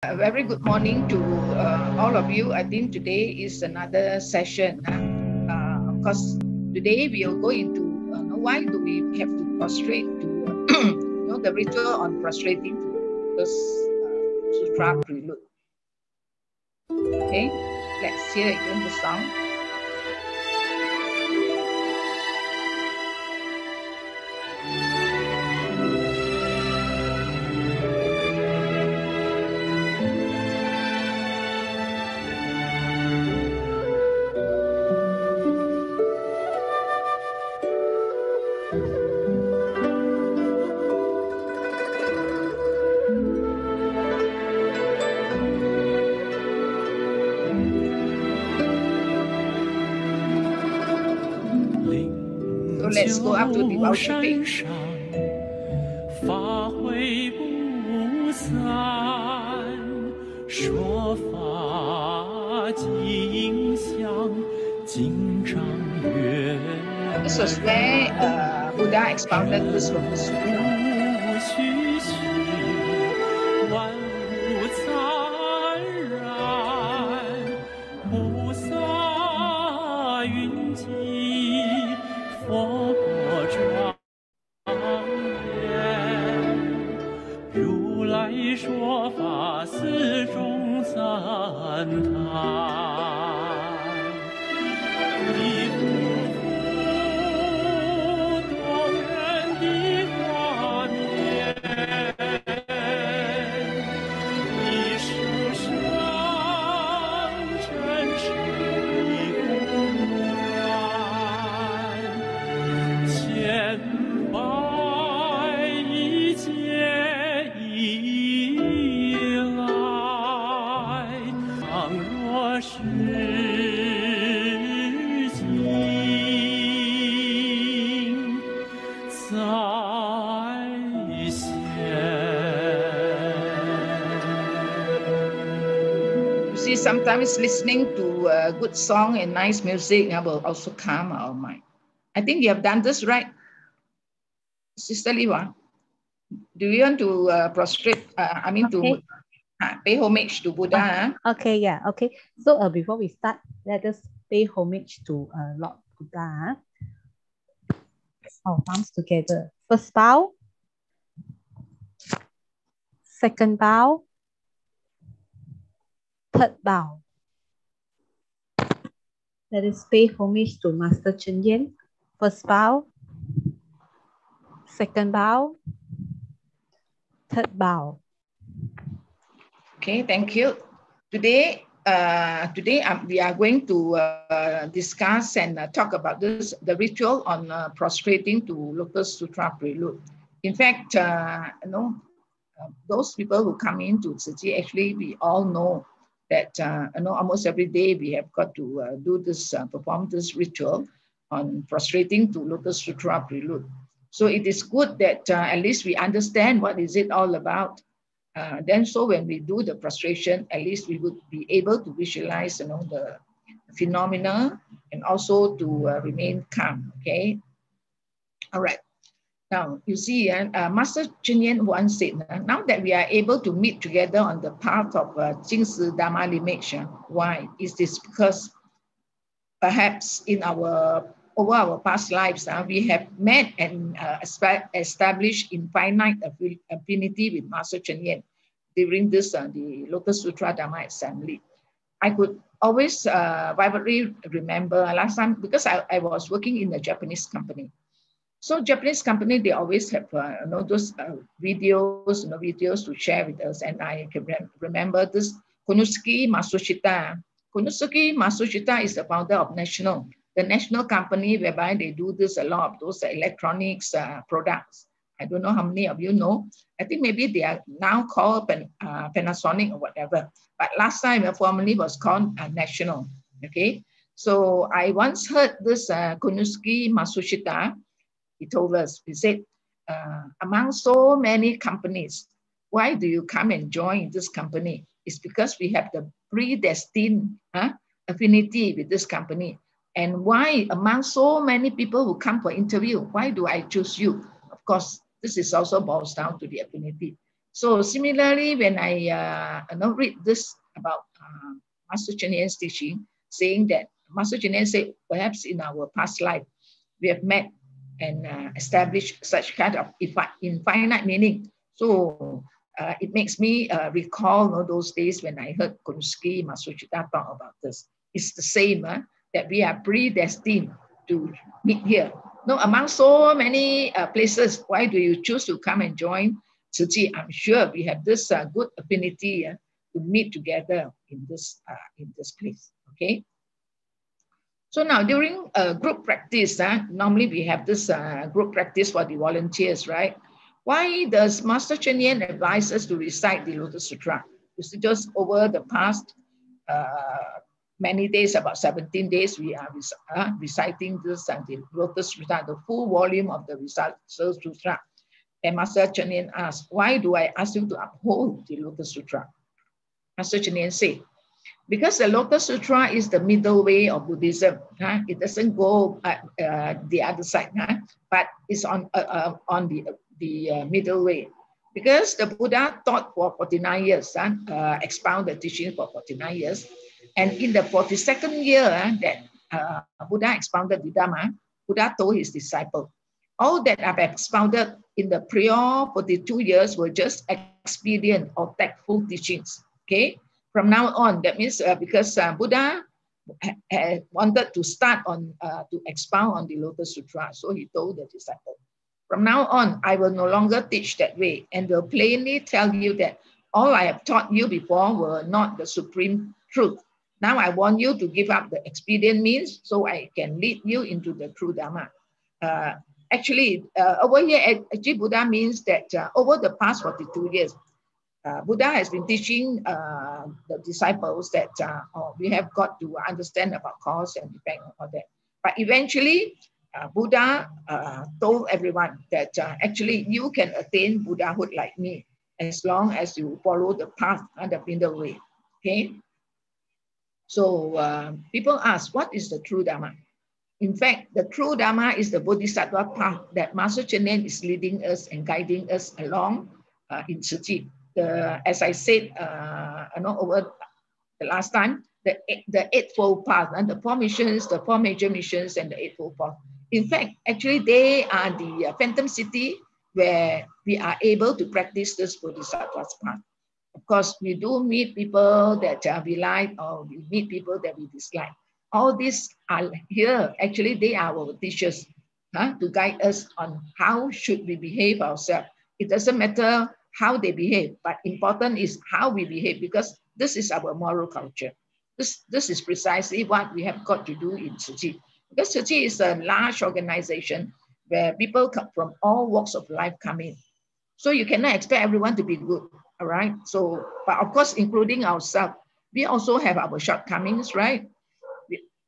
A very good morning to all of you. I think today is another session. Of course, today we will go into why do we have to prostrate to the ritual on prostrating to this sutra prelude. Okay, let's hear again the song. So let's go up to devotion page. 法会不散，说法尽相，经常月。This was where Buddha expounded this Lotus Sutra. 虚虚，万物灿然，菩萨云集，佛国庄。 如来说法四中赞叹，一幅幅动人的画面，一声声真实的呼唤，千百亿劫以来，倘若是今再现。 You see, sometimes listening to a good song and nice music will also calm our mind. I think you have done this right, Sister Liwa. Do you want to prostrate? To pay homage to Buddha. Okay, yeah, okay. So before we start, let us pay homage to Lord Buddha. Our palms together. First bow. Second bow. Third bow. Let us pay homage to Master Cheng Yen. First bow. Second bow. Third bow. Okay, thank you. Today we are going to discuss and talk about the ritual on prostrating to Lotus Sutra Prelude. In fact, those people who come into Tzu Chi, actually we all know that almost every day we have got to perform this ritual on prostrating to Lotus Sutra Prelude. So it is good that at least we understand what is it all about. Then so when we do the prostration, at least we would be able to visualize the phenomena and also to remain calm. Okay. All right. Now you see, Master Cheng Yen once said, now that we are able to meet together on the path of Jingsi Dharma lineage, why is this? Because perhaps over our past lives, we have met and established infinite affinity with Master Cheng Yen during this the Lotus Sutra Dharma Assembly. I could always vividly remember last time, because I was working in a Japanese company. So Japanese company, they always have those videos to share with us, and I can remember this Konosuke Matsushita. Konosuke Matsushita is the founder of the national company whereby they do a lot of those electronics products. I don't know how many of you know. I think maybe they are now called Panasonic or whatever. But last time, formerly was called National. Okay. So I once heard this Konosuke Matsushita. He told us, he said, among so many companies, why do you come and join this company? It's because we have the predestined affinity with this company. And why among so many people who come for interview, why do I choose you? Of course, this is also boils down to the affinity. So similarly, when I read this about Master Cheng Yen's teaching, saying that Master Cheng Yen said, perhaps in our past life, we have met and established such kind of infinite meaning. So it makes me recall those days when I heard Kunsky Masuchita talk about this. It's the same, that we are predestined to meet here. No, among so many places, why do you choose to come and join Tzu Chi? I'm sure we have this good affinity to meet together in this place. Okay. So now during group practice, normally we have this group practice for the volunteers, right? Why does Master Cheng Yen advise us to recite the Lotus Sutra? Just over the past many days, about 17 days, we are reciting this the Lotus Sutra, the full volume of the Lotus Sutra. And Master Cheng Yen asked, why do I ask you to uphold the Lotus Sutra? Master Cheng Yen said, because the Lotus Sutra is the middle way of Buddhism. It doesn't go the other side, but it's on the middle way. Because the Buddha taught for 49 years, expounded teaching for 49 years. And in the 42nd year that Buddha expounded the Dhamma, Buddha told his disciple, all that I've expounded in the prior 42 years were just expedient or tactful teachings. Okay. From now on, that means because Buddha wanted to start on to expound on the Lotus Sutra, so he told the disciple, from now on, I will no longer teach that way and will plainly tell you that all I have taught you before were not the supreme truth. Now I want you to give up the expedient means so I can lead you into the true Dhamma. Over here, actually Buddha means that over the past 42 years, Buddha has been teaching the disciples that we have got to understand about cause and effect and all that. But eventually, Buddha told everyone that actually you can attain Buddhahood like me as long as you follow the path and the middle way. Okay. So people ask, what is the true Dhamma? In fact, the true Dhamma is the Bodhisattva path that Master Cheng Yen is leading us and guiding us along in Tzu Chi. As I said, over the last time, the Eightfold Path and the 4 missions, the 4 major missions, and the Eightfold Path. In fact, actually, they are the phantom city where we are able to practice this Bodhisattva's path. Of course, we do meet people that we like, or we meet people that we dislike. All these are here. Actually, they are our teachers to guide us on how should we behave ourselves. It doesn't matter how they behave, but important is how we behave, because this is our moral culture. This is precisely what we have got to do in Tzu Chi. Because Tzu Chi is a large organization where people come from all walks of life come in. So you cannot expect everyone to be good, all right? So, but of course, including ourselves, we also have our shortcomings, right?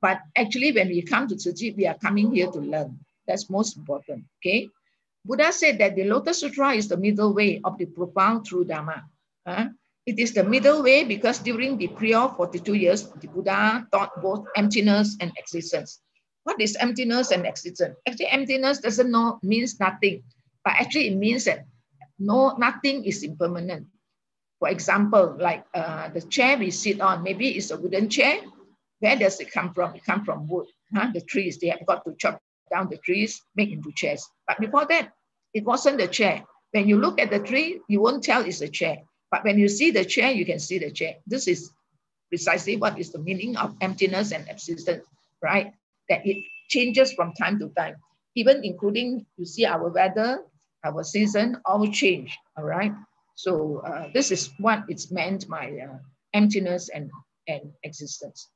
But actually, when we come to Tzu Chi, we are coming here to learn. That's most important, okay? Buddha said that the Lotus Sutra is the middle way of the profound true Dhamma. It is the middle way because during the prior 42 years, the Buddha taught both emptiness and existence. What is emptiness and existence? Actually, emptiness doesn't means nothing, but actually it means that nothing is impermanent. For example, like the chair we sit on, maybe it's a wooden chair. Where does it come from? It comes from wood. The trees, they have got to chop down the trees, make into chairs. But before that, it wasn't the chair. When you look at the tree, you won't tell it's a chair. But when you see the chair, you can see the chair. This is precisely what is the meaning of emptiness and existence, right? That it changes from time to time. Even including, you see our weather, our season, all change, all right? So this is what it's meant by emptiness and existence.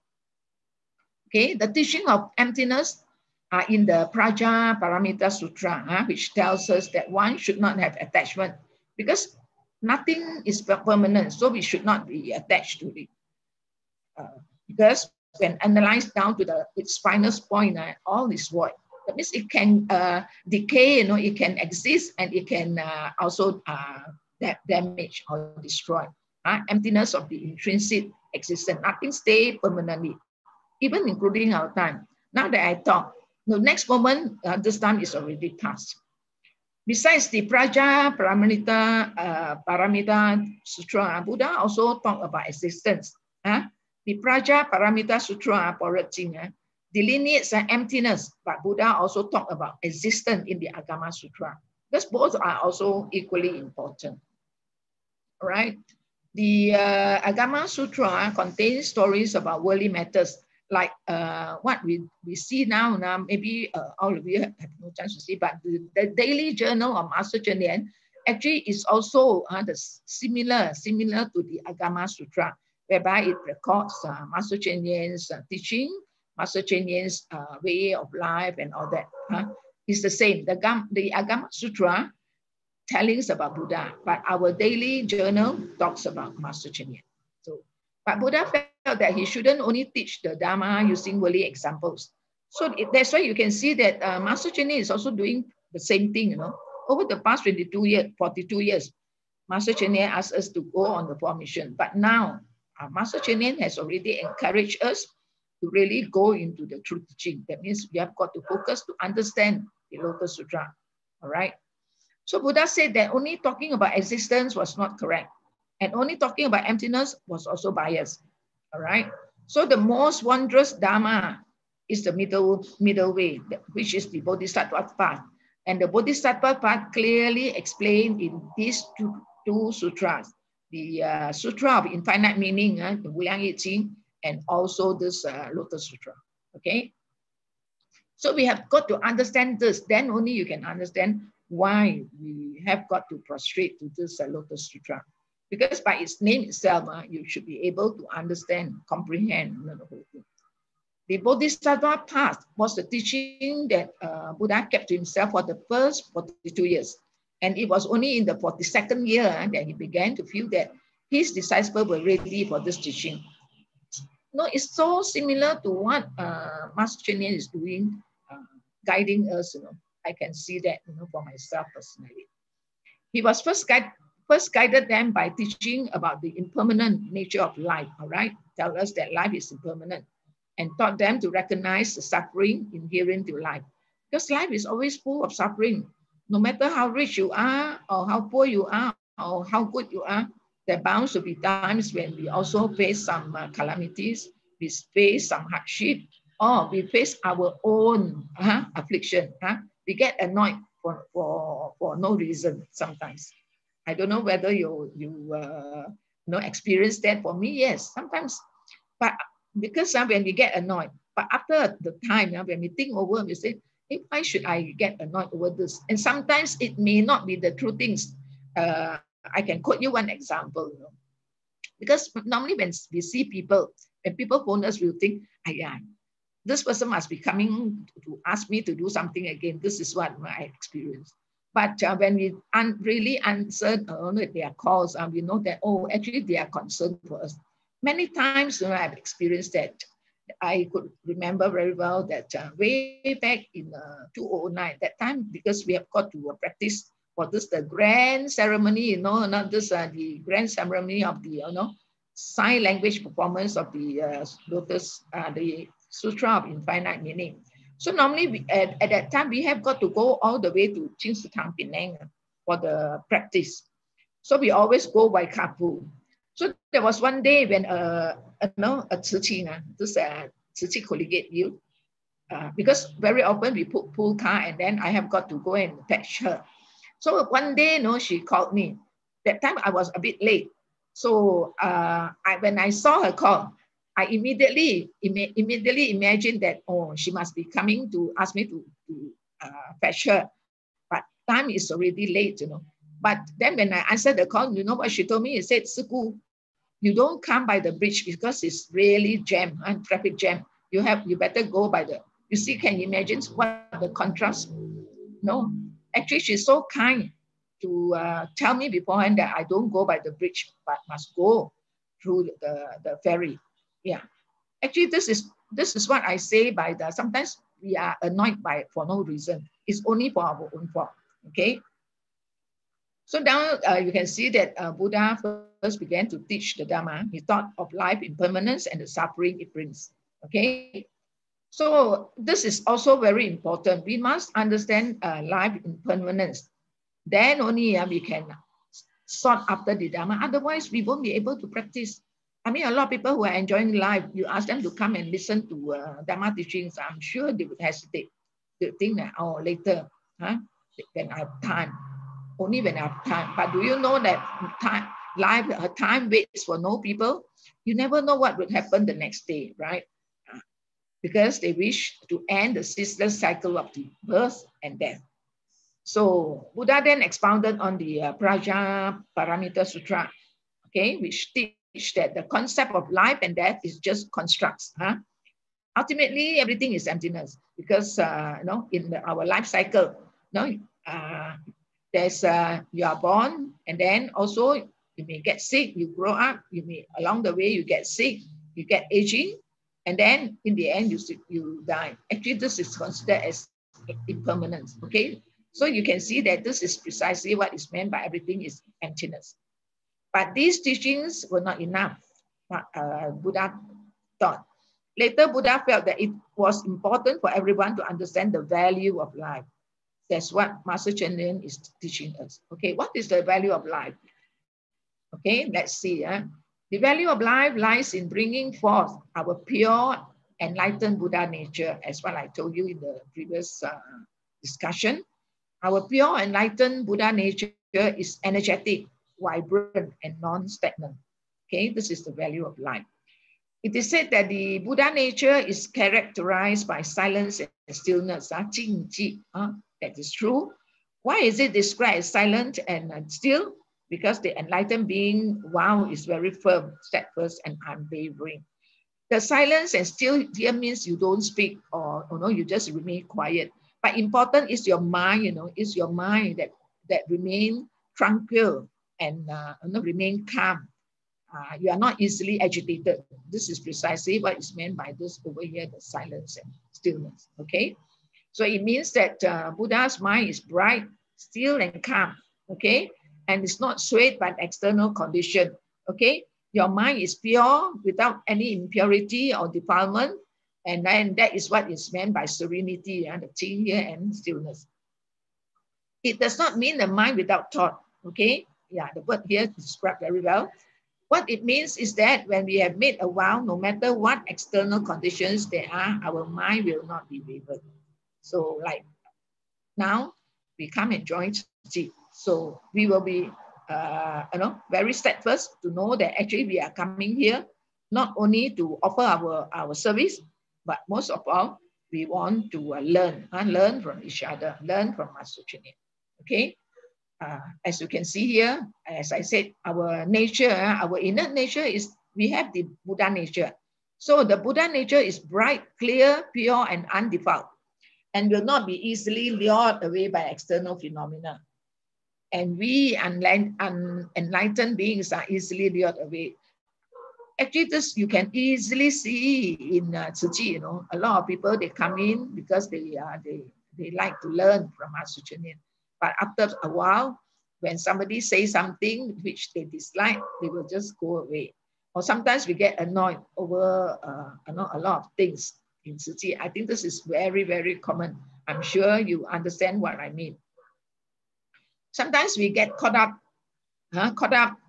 Okay, the teaching of emptiness are in the Prajaparamita Sutra, which tells us that one should not have attachment because nothing is permanent, so we should not be attached to it. Because when analyzed down to its finest point, all is void. That means it can decay, it can exist, and it can also damage or destroy. Emptiness of the intrinsic existence, nothing stays permanently, even including our time. Now that I talk, the next moment, this time is already past. Besides the Praja Paramita Sutra, Buddha also talked about existence. The Praja Paramita Sutra delineates emptiness, but Buddha also talked about existence in the Agama Sutra. Because both are also equally important. All right. The Agama Sutra contains stories about worldly matters, like what we see now. Maybe all of you have no chance to see, but the daily journal of Master Cheng Lien actually is also similar to the Agama Sutra, whereby it records Master Cheng Lien's teaching, Master Cheng Lien's way of life and all that. It's the same. The Agama Sutra telling us about Buddha, but our daily journal talks about Master Cheng Lien. So, but Buddha felt that he shouldn't only teach the Dharma using worldly examples. So that's why you can see that Master Cheng Lien is also doing the same thing. Over the past 42 years, Master Cheng Lien asked us to go on the Fourth Mission. But now, Master Cheng Lien has already encouraged us to really go into the true teaching. That means we have got to focus to understand the Lotus Sutra. All right. So Buddha said that only talking about existence was not correct, and only talking about emptiness was also biased. All right. So the most wondrous Dharma is the middle way, which is the Bodhisattva path. And the Bodhisattva path clearly explained in these two sutras, the Sutra of Infinite Meaning, the Wuyang Yi Qing, and also this Lotus Sutra. Okay. So we have got to understand this. Then only you can understand why we have got to prostrate to this Lotus Sutra. Because by its name itself, you should be able to understand, comprehend the whole thing. The Bodhisattva path was the teaching that Buddha kept to himself for the first 42 years. And it was only in the 42nd year that he began to feel that his disciples were ready for this teaching. It's so similar to what Master Cheng Lien is doing, guiding us. I can see that for myself personally. He was first guided them by teaching about the impermanent nature of life. All right, tell us that life is impermanent, and taught them to recognize the suffering inherent to life, because life is always full of suffering. No matter how rich you are, or how poor you are, or how good you are, there bound to be times when we also face some calamities, we face some hardship, or we face our own affliction. We get annoyed for no reason sometimes. I don't know whether you experience that. For me, yes, sometimes. But because when we get annoyed, but after the time, when we think over, we say, hey, why should I get annoyed over this? And sometimes it may not be the true things. I can quote you one example. Because normally when we see people, when people phone us, we'll think, this person must be coming to ask me to do something again. This is what I experienced. But when we really answered their calls, we know that, actually they are concerned for us. Many times I've experienced that. I could remember very well that way back in 2009, that time, because we have got to practice for this, the grand ceremony, not this, the grand ceremony of the, sign language performance of the Lotus, the Sutra of Infinite Meaning. So normally at that time, we have got to go all the way to Ching Sitang Penang for the practice. So we always go by carpool. So there was one day when a Tzu Chi, this Tzu Chi collegiate youth, because very often we put pool car and then I have got to go and fetch her. So one day, she called me. That time I was a bit late. So when I saw her call, I immediately imagined that, she must be coming to ask me to fetch her. But time is already late, But then when I answered the call, you know what she told me? She said, Siku, you don't come by the bridge because it's really jam and traffic jam. You better go by the, you see, can you imagine what the contrast? No, actually she's so kind to tell me beforehand that I don't go by the bridge, but must go through the ferry. Yeah, actually this is what I say by the, sometimes we are annoyed for no reason. It's only for our own fault, okay? So now you can see that Buddha first began to teach the Dharma. He thought of life impermanence and the suffering it brings, okay? So this is also very important. We must understand life impermanence. Then only we can sought after the Dharma. Otherwise, we won't be able to practice. I mean, a lot of people who are enjoying life, you ask them to come and listen to Dharma teachings, I'm sure they would hesitate. They think that, oh, later, when I have time, only when I have time. But do you know that time waits for no people? You never know what would happen the next day, right? Because they wish to end the ceaseless cycle of the birth and death. So Buddha then expounded on the Prajnaparamita Sutra, okay, which teach that the concept of life and death is just constructs. Ultimately, everything is emptiness because in our life cycle, there's you are born, and then also you may get sick, you grow up, you may along the way you get sick, you get aging, and then in the end you die. Actually, this is considered as impermanence. Okay. So you can see that this is precisely what is meant by everything is emptiness. But these teachings were not enough, Buddha thought. Later, Buddha felt that it was important for everyone to understand the value of life. That's what Master Cheng Lien is teaching us. Okay, what is the value of life? Okay, let's see. The value of life lies in bringing forth our pure, enlightened Buddha nature, as what I told you in the previous discussion. Our pure, enlightened Buddha nature is energetic, vibrant, and non-stagnant. Okay, this is the value of life. It is said that the Buddha nature is characterized by silence and stillness. That is true. Why is it described as silent and still? Because the enlightened being, wow, is very firm, steadfast, and unwavering. The silence and still here means you don't speak or you just remain quiet. But important is your mind, is your mind that remain tranquil and remain calm. You are not easily agitated. This is precisely what is meant by this over here, the silence and stillness. Okay, so it means that Buddha's mind is bright, still, and calm. Okay, and it's not swayed by external condition. Okay, your mind is pure without any impurity or defilement. And then that is what is meant by serenity, and the thing here, and stillness. It does not mean the mind without thought, okay? Yeah, the word here is described very well. What it means is that when we have made a vow, no matter what external conditions there are, our mind will not be wavered. So like now, we come and join Tzu. So we will be, very steadfast to know that actually we are coming here not only to offer our service, but most of all, we want to learn from each other, learn from Master Cheng Lien. Okay, as you can see here, as I said, our nature, our innate nature is, we have the Buddha nature. So the Buddha nature is bright, clear, pure, and undefiled, and will not be easily lured away by external phenomena. And we enlightened beings are easily lured away. Actually, this you can easily see in Tzu Chi. A lot of people, they come in because they like to learn from Master Cheng Lien. But after a while, when somebody says something which they dislike, they will just go away. Or sometimes we get annoyed over a lot of things in Tzu Chi. I think this is very, very common. I'm sure you understand what I mean. Sometimes we get caught up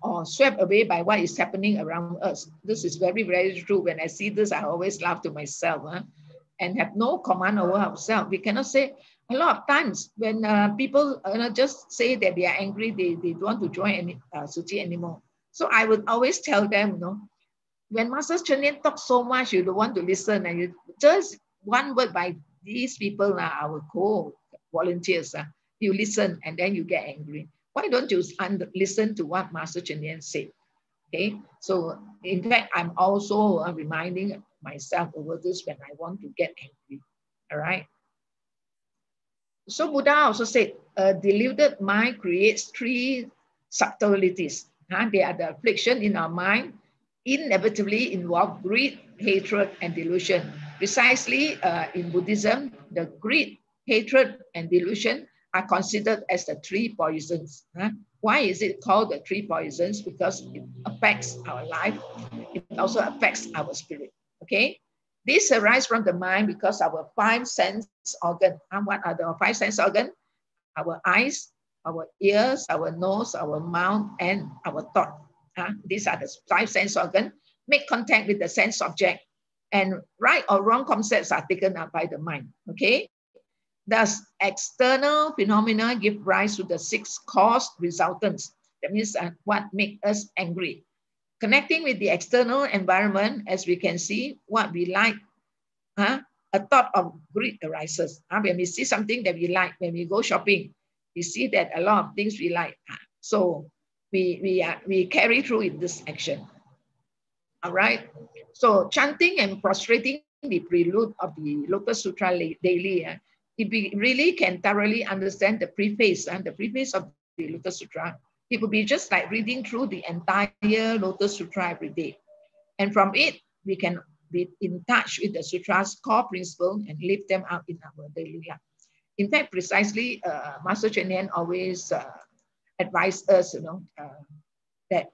or swept away by what is happening around us. This is very, very true. When I see this, I always laugh to myself and have no command over ourselves. We cannot say, a lot of times when people just say that they are angry, they don't want to join Tzu Chi anymore. So I would always tell them, when Master Cheng Lien talks so much, you don't want to listen, and you just one word by these people, our co-volunteers, you listen and then you get angry. Why don't you listen to what Master Cheng Lien said? Okay, so in fact, I'm also reminding myself over this when I want to get angry. All right. So Buddha also said, a deluded mind creates three subtleties. They are the affliction in our mind, inevitably involve greed, hatred, and delusion. Precisely in Buddhism, the greed, hatred, and delusion are considered as the three poisons. Why is it called the three poisons? Because it affects our life. It also affects our spirit. Okay. This arises from the mind because our five sense organ. What are the five sense organ? Our eyes, our ears, our nose, our mouth, and our thought. These are the 5 sense organs. Make contact with the sense object, and right or wrong concepts are taken up by the mind. Okay. Thus, external phenomena give rise to the 6 cause resultants. That means what makes us angry. Connecting with the external environment, as we can see, what we like, a thought of greed arises. When we see something that we like, when we go shopping, we see that a lot of things we like. So we carry through in this action. All right. So chanting and prostrating the prelude of the Lotus Sutra daily, if we really can thoroughly understand the preface and the preface of the Lotus Sutra, it would be just like reading through the entire Lotus Sutra every day. And from it, we can be in touch with the Sutra's core principle and live them out in our daily life. In fact, precisely, Master Cheng Yen always advised us, that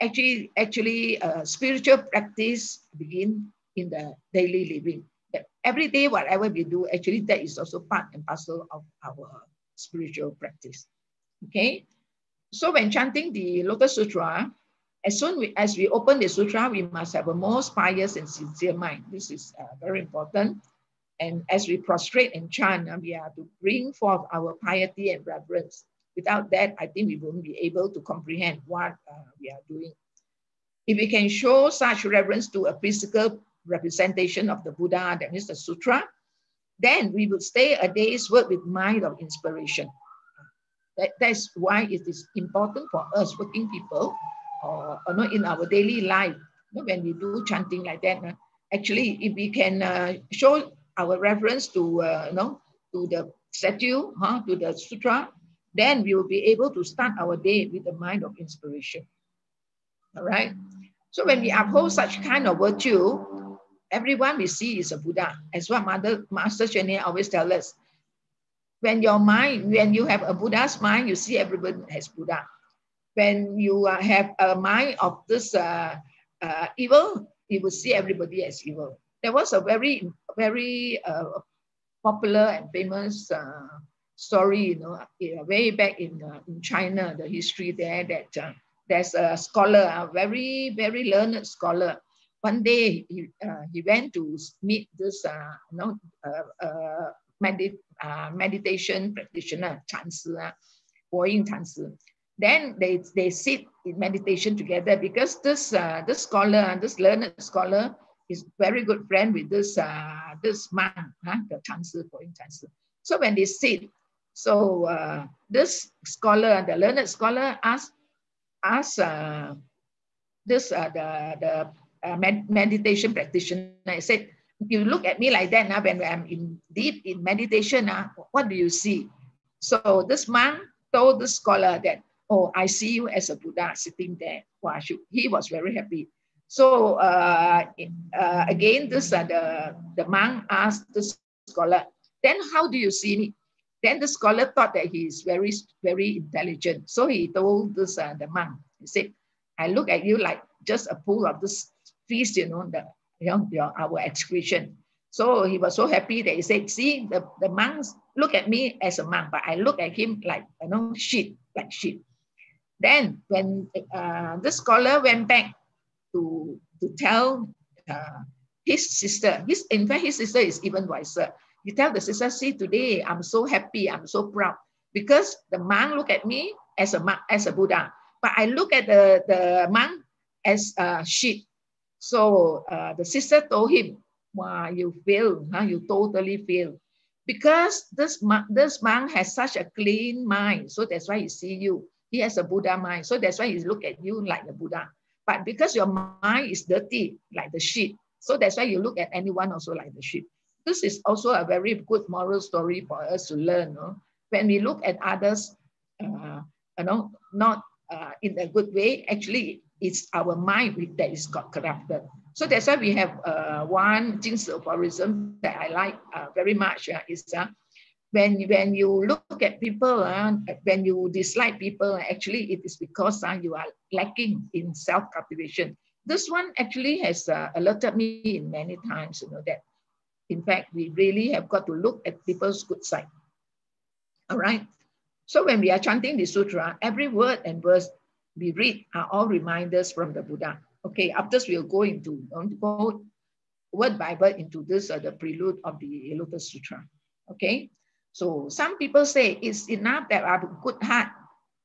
actually spiritual practice begin in the daily living. That every day, whatever we do, actually that is also part and parcel of our spiritual practice. Okay, so when chanting the Lotus Sutra, as soon as we open the sutra, we must have a most pious and sincere mind. This is very important. And as we prostrate and chant, we are to bring forth our piety and reverence. Without that, I think we won't be able to comprehend what we are doing. If we can show such reverence to a physical representation of the Buddha, that is the sutra, then we would stay a day's work with mind of inspiration. That's why it is important for us working people, or not in our daily life, when we do chanting like that. Actually, if we can show our reverence to to the statue, to the sutra, then we will be able to start our day with a mind of inspiration. All right. So when we uphold such kind of virtue, everyone we see is a Buddha. As what Master Cheng Yen always tells us. When you have a Buddha's mind, you see everybody as Buddha. When you have a mind of this evil, you will see everybody as evil. There was a very popular and famous story, way back in China, the history there, that there's a scholar, a very, very learned scholar. One day he went to meet this meditation practitioner, Chansi, Guoying Chansi. Then they sit in meditation together, because this scholar, this learned scholar, is very good friend with this monk, the Chansi, Guoying Chansi. So when they sit, so this scholar, the learned scholar, asked the meditation practitioner, I said, you look at me like that now, when I'm deep in meditation, what do you see? So this monk told the scholar that, oh, I see you as a Buddha sitting there. Wow, he was very happy. So again, the monk asked the scholar, then how do you see me? Then the scholar thought that he is very, very intelligent. So he told this the monk, he said, I look at you like just a pool of this feast, our excretion. So he was so happy that he said, see, the monks look at me as a monk, but I look at him like, shit, like shit. Then when the scholar went back to tell his sister, in fact, his sister is even wiser. He tell the sister, see, today I'm so happy, I'm so proud, because the monk look at me as a Buddha, but I look at the monk as a shit. So the sister told him, wow, you fail, you totally fail. Because this monk has such a clean mind, so that's why he see you. He has a Buddha mind, so that's why he look at you like a Buddha. But because your mind is dirty, like the shit, so that's why you look at anyone also like the shit. This is also a very good moral story for us to learn. When we look at others, not in a good way, actually it's our mind that is got corrupted. So that's why we have one Jingsi aphorism that I like very much, is when you look at people, when you dislike people, actually it is because you are lacking in self-cultivation. This one actually has alerted me in many times, that in fact we really have got to look at people's good side. All right. So when we are chanting the sutra, every word and verse we read are all reminders from the Buddha. Okay, after this we'll go into go word by word into this the prelude of the Lotus Sutra. Okay, so some people say it's enough that I have a good heart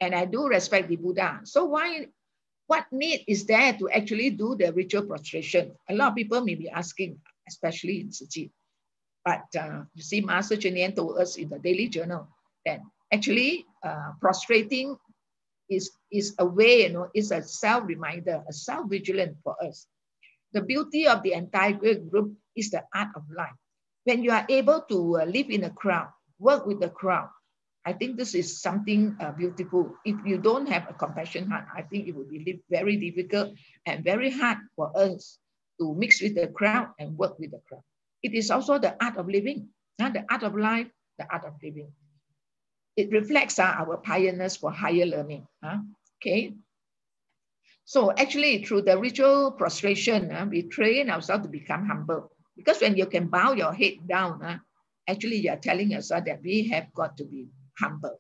and I do respect the Buddha. So what need is there to actually do the ritual prostration? A lot of people may be asking, especially in Tzu Chi. But you see, Master Cheng Yen told us in the daily journal that actually prostrating is a way, is a self-reminder, a self-vigilant for us. The beauty of the entire group is the art of life. When you are able to live in a crowd, work with the crowd, I think this is something beautiful. If you don't have a compassion heart, I think it would be very difficult and very hard for us to mix with the crowd and work with the crowd. It is also the art of living, the art of life, the art of living. It reflects our pioneers for higher learning. Okay. So actually, through the ritual prostration, we train ourselves to become humble. Because when you can bow your head down, actually you are telling yourself that we have got to be humble.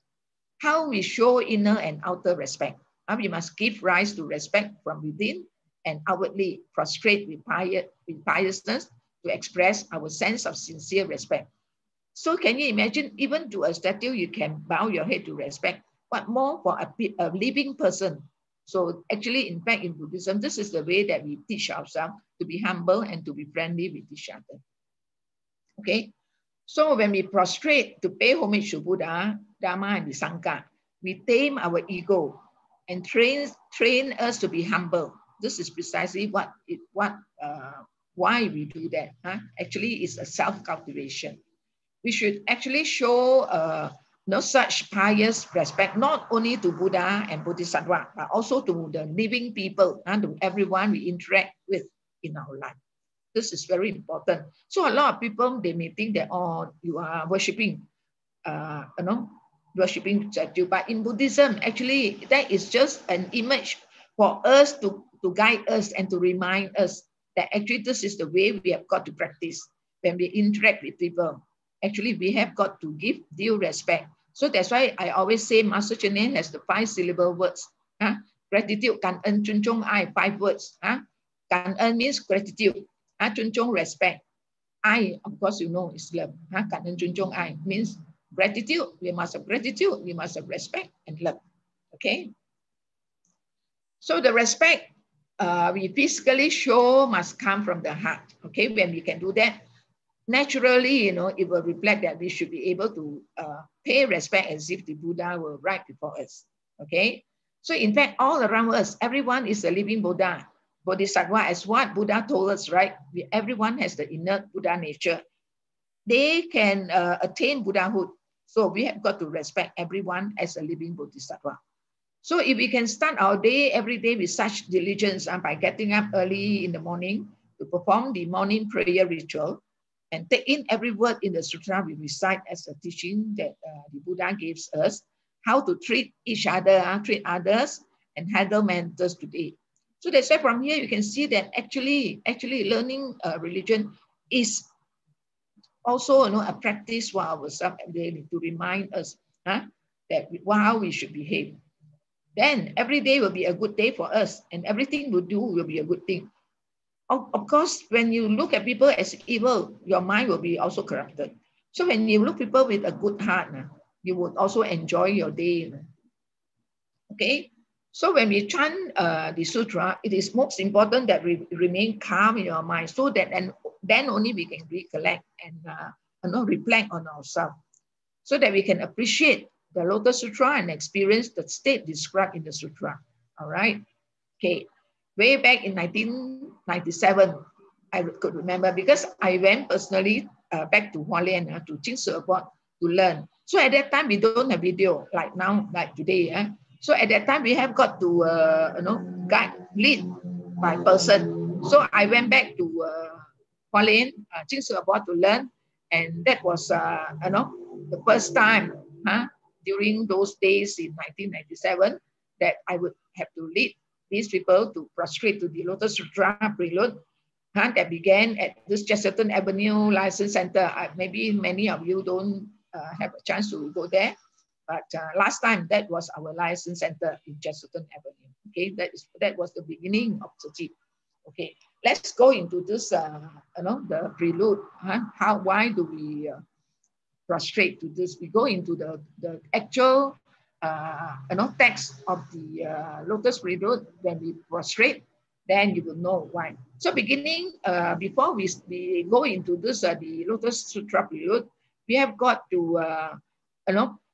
How we show inner and outer respect. We must give rise to respect from within and outwardly prostrate with piousness to express our sense of sincere respect. So can you imagine, even to a statue, you can bow your head to respect, but more for a living person. So actually, in fact, in Buddhism, this is the way that we teach ourselves to be humble and to be friendly with each other. Okay, so when we prostrate to pay homage to Buddha, Dharma, and the Sangha, we tame our ego and train us to be humble. This is precisely why we do that. Actually, it's a self-cultivation. We should actually show no such pious respect, not only to Buddha and Bodhisattva, but also to the living people and to everyone we interact with in our life. This is very important. So a lot of people, they may think that, oh, you are worshipping, worshipping statue. But in Buddhism, actually, that is just an image for us to guide us and to remind us that actually this is the way we have got to practice when we interact with people. Actually, we have got to give due respect. So that's why I always say Master Cheng Yen has the 5-syllable words. Gratitude, Kan En Chun Chung Ai, 5 words. Kan En means gratitude. Chun Chung, respect. I, of course, you know, is love. Kan En Chun Chung Ai means gratitude. We must have gratitude. We must have respect and love. Okay. So the respect we physically show must come from the heart. Okay. When we can do that, naturally, it will reflect that we should be able to pay respect as if the Buddha were right before us. Okay. So in fact, all around us, everyone is a living Buddha. Bodhisattva, as what Buddha told us, right? Everyone has the innate Buddha nature. They can attain Buddhahood. So we have got to respect everyone as a living Bodhisattva. So if we can start our day every day with such diligence by getting up early in the morning to perform the morning prayer ritual and take in every word in the sutra we recite as a teaching that the Buddha gives us, how to treat each other, treat others, and handle matters today. So that's why from here you can see that actually learning religion is also a practice for ourselves daily to remind us that how we should behave. Then every day will be a good day for us, and everything we do will be a good thing. Of course, when you look at people as evil, your mind will be also corrupted. So when you look at people with a good heart, you would also enjoy your day. Okay. So when we chant the sutra, it is most important that we remain calm in your mind, so that then only we can recollect and reflect on ourselves, so that we can appreciate the Lotus Sutra and experience the state described in the sutra. All right. Okay. Way back in 1997, I could remember because I went personally back to Hualien to Jingsi Abode to learn. So at that time we don't have video like now, like today. So at that time we have got to lead by person. So I went back to Hualien, Jingsi Abode to learn, and that was the first time during those days in 1997 that I would have to lead these people to prostrate to the Lotus Sutra prelude that began at this Chesterton Avenue License Center. Maybe many of you don't have a chance to go there. But last time, that was our license center in Chesterton Avenue. Okay, that was the beginning of Tzu Chi. Okay, let's go into this, the prelude. Why do we prostrate to this? We go into the actual, text of the Lotus Prelude. When we prostrate, then you will know why. So beginning, before we go into this, the Lotus Sutra Prelude, we have got to,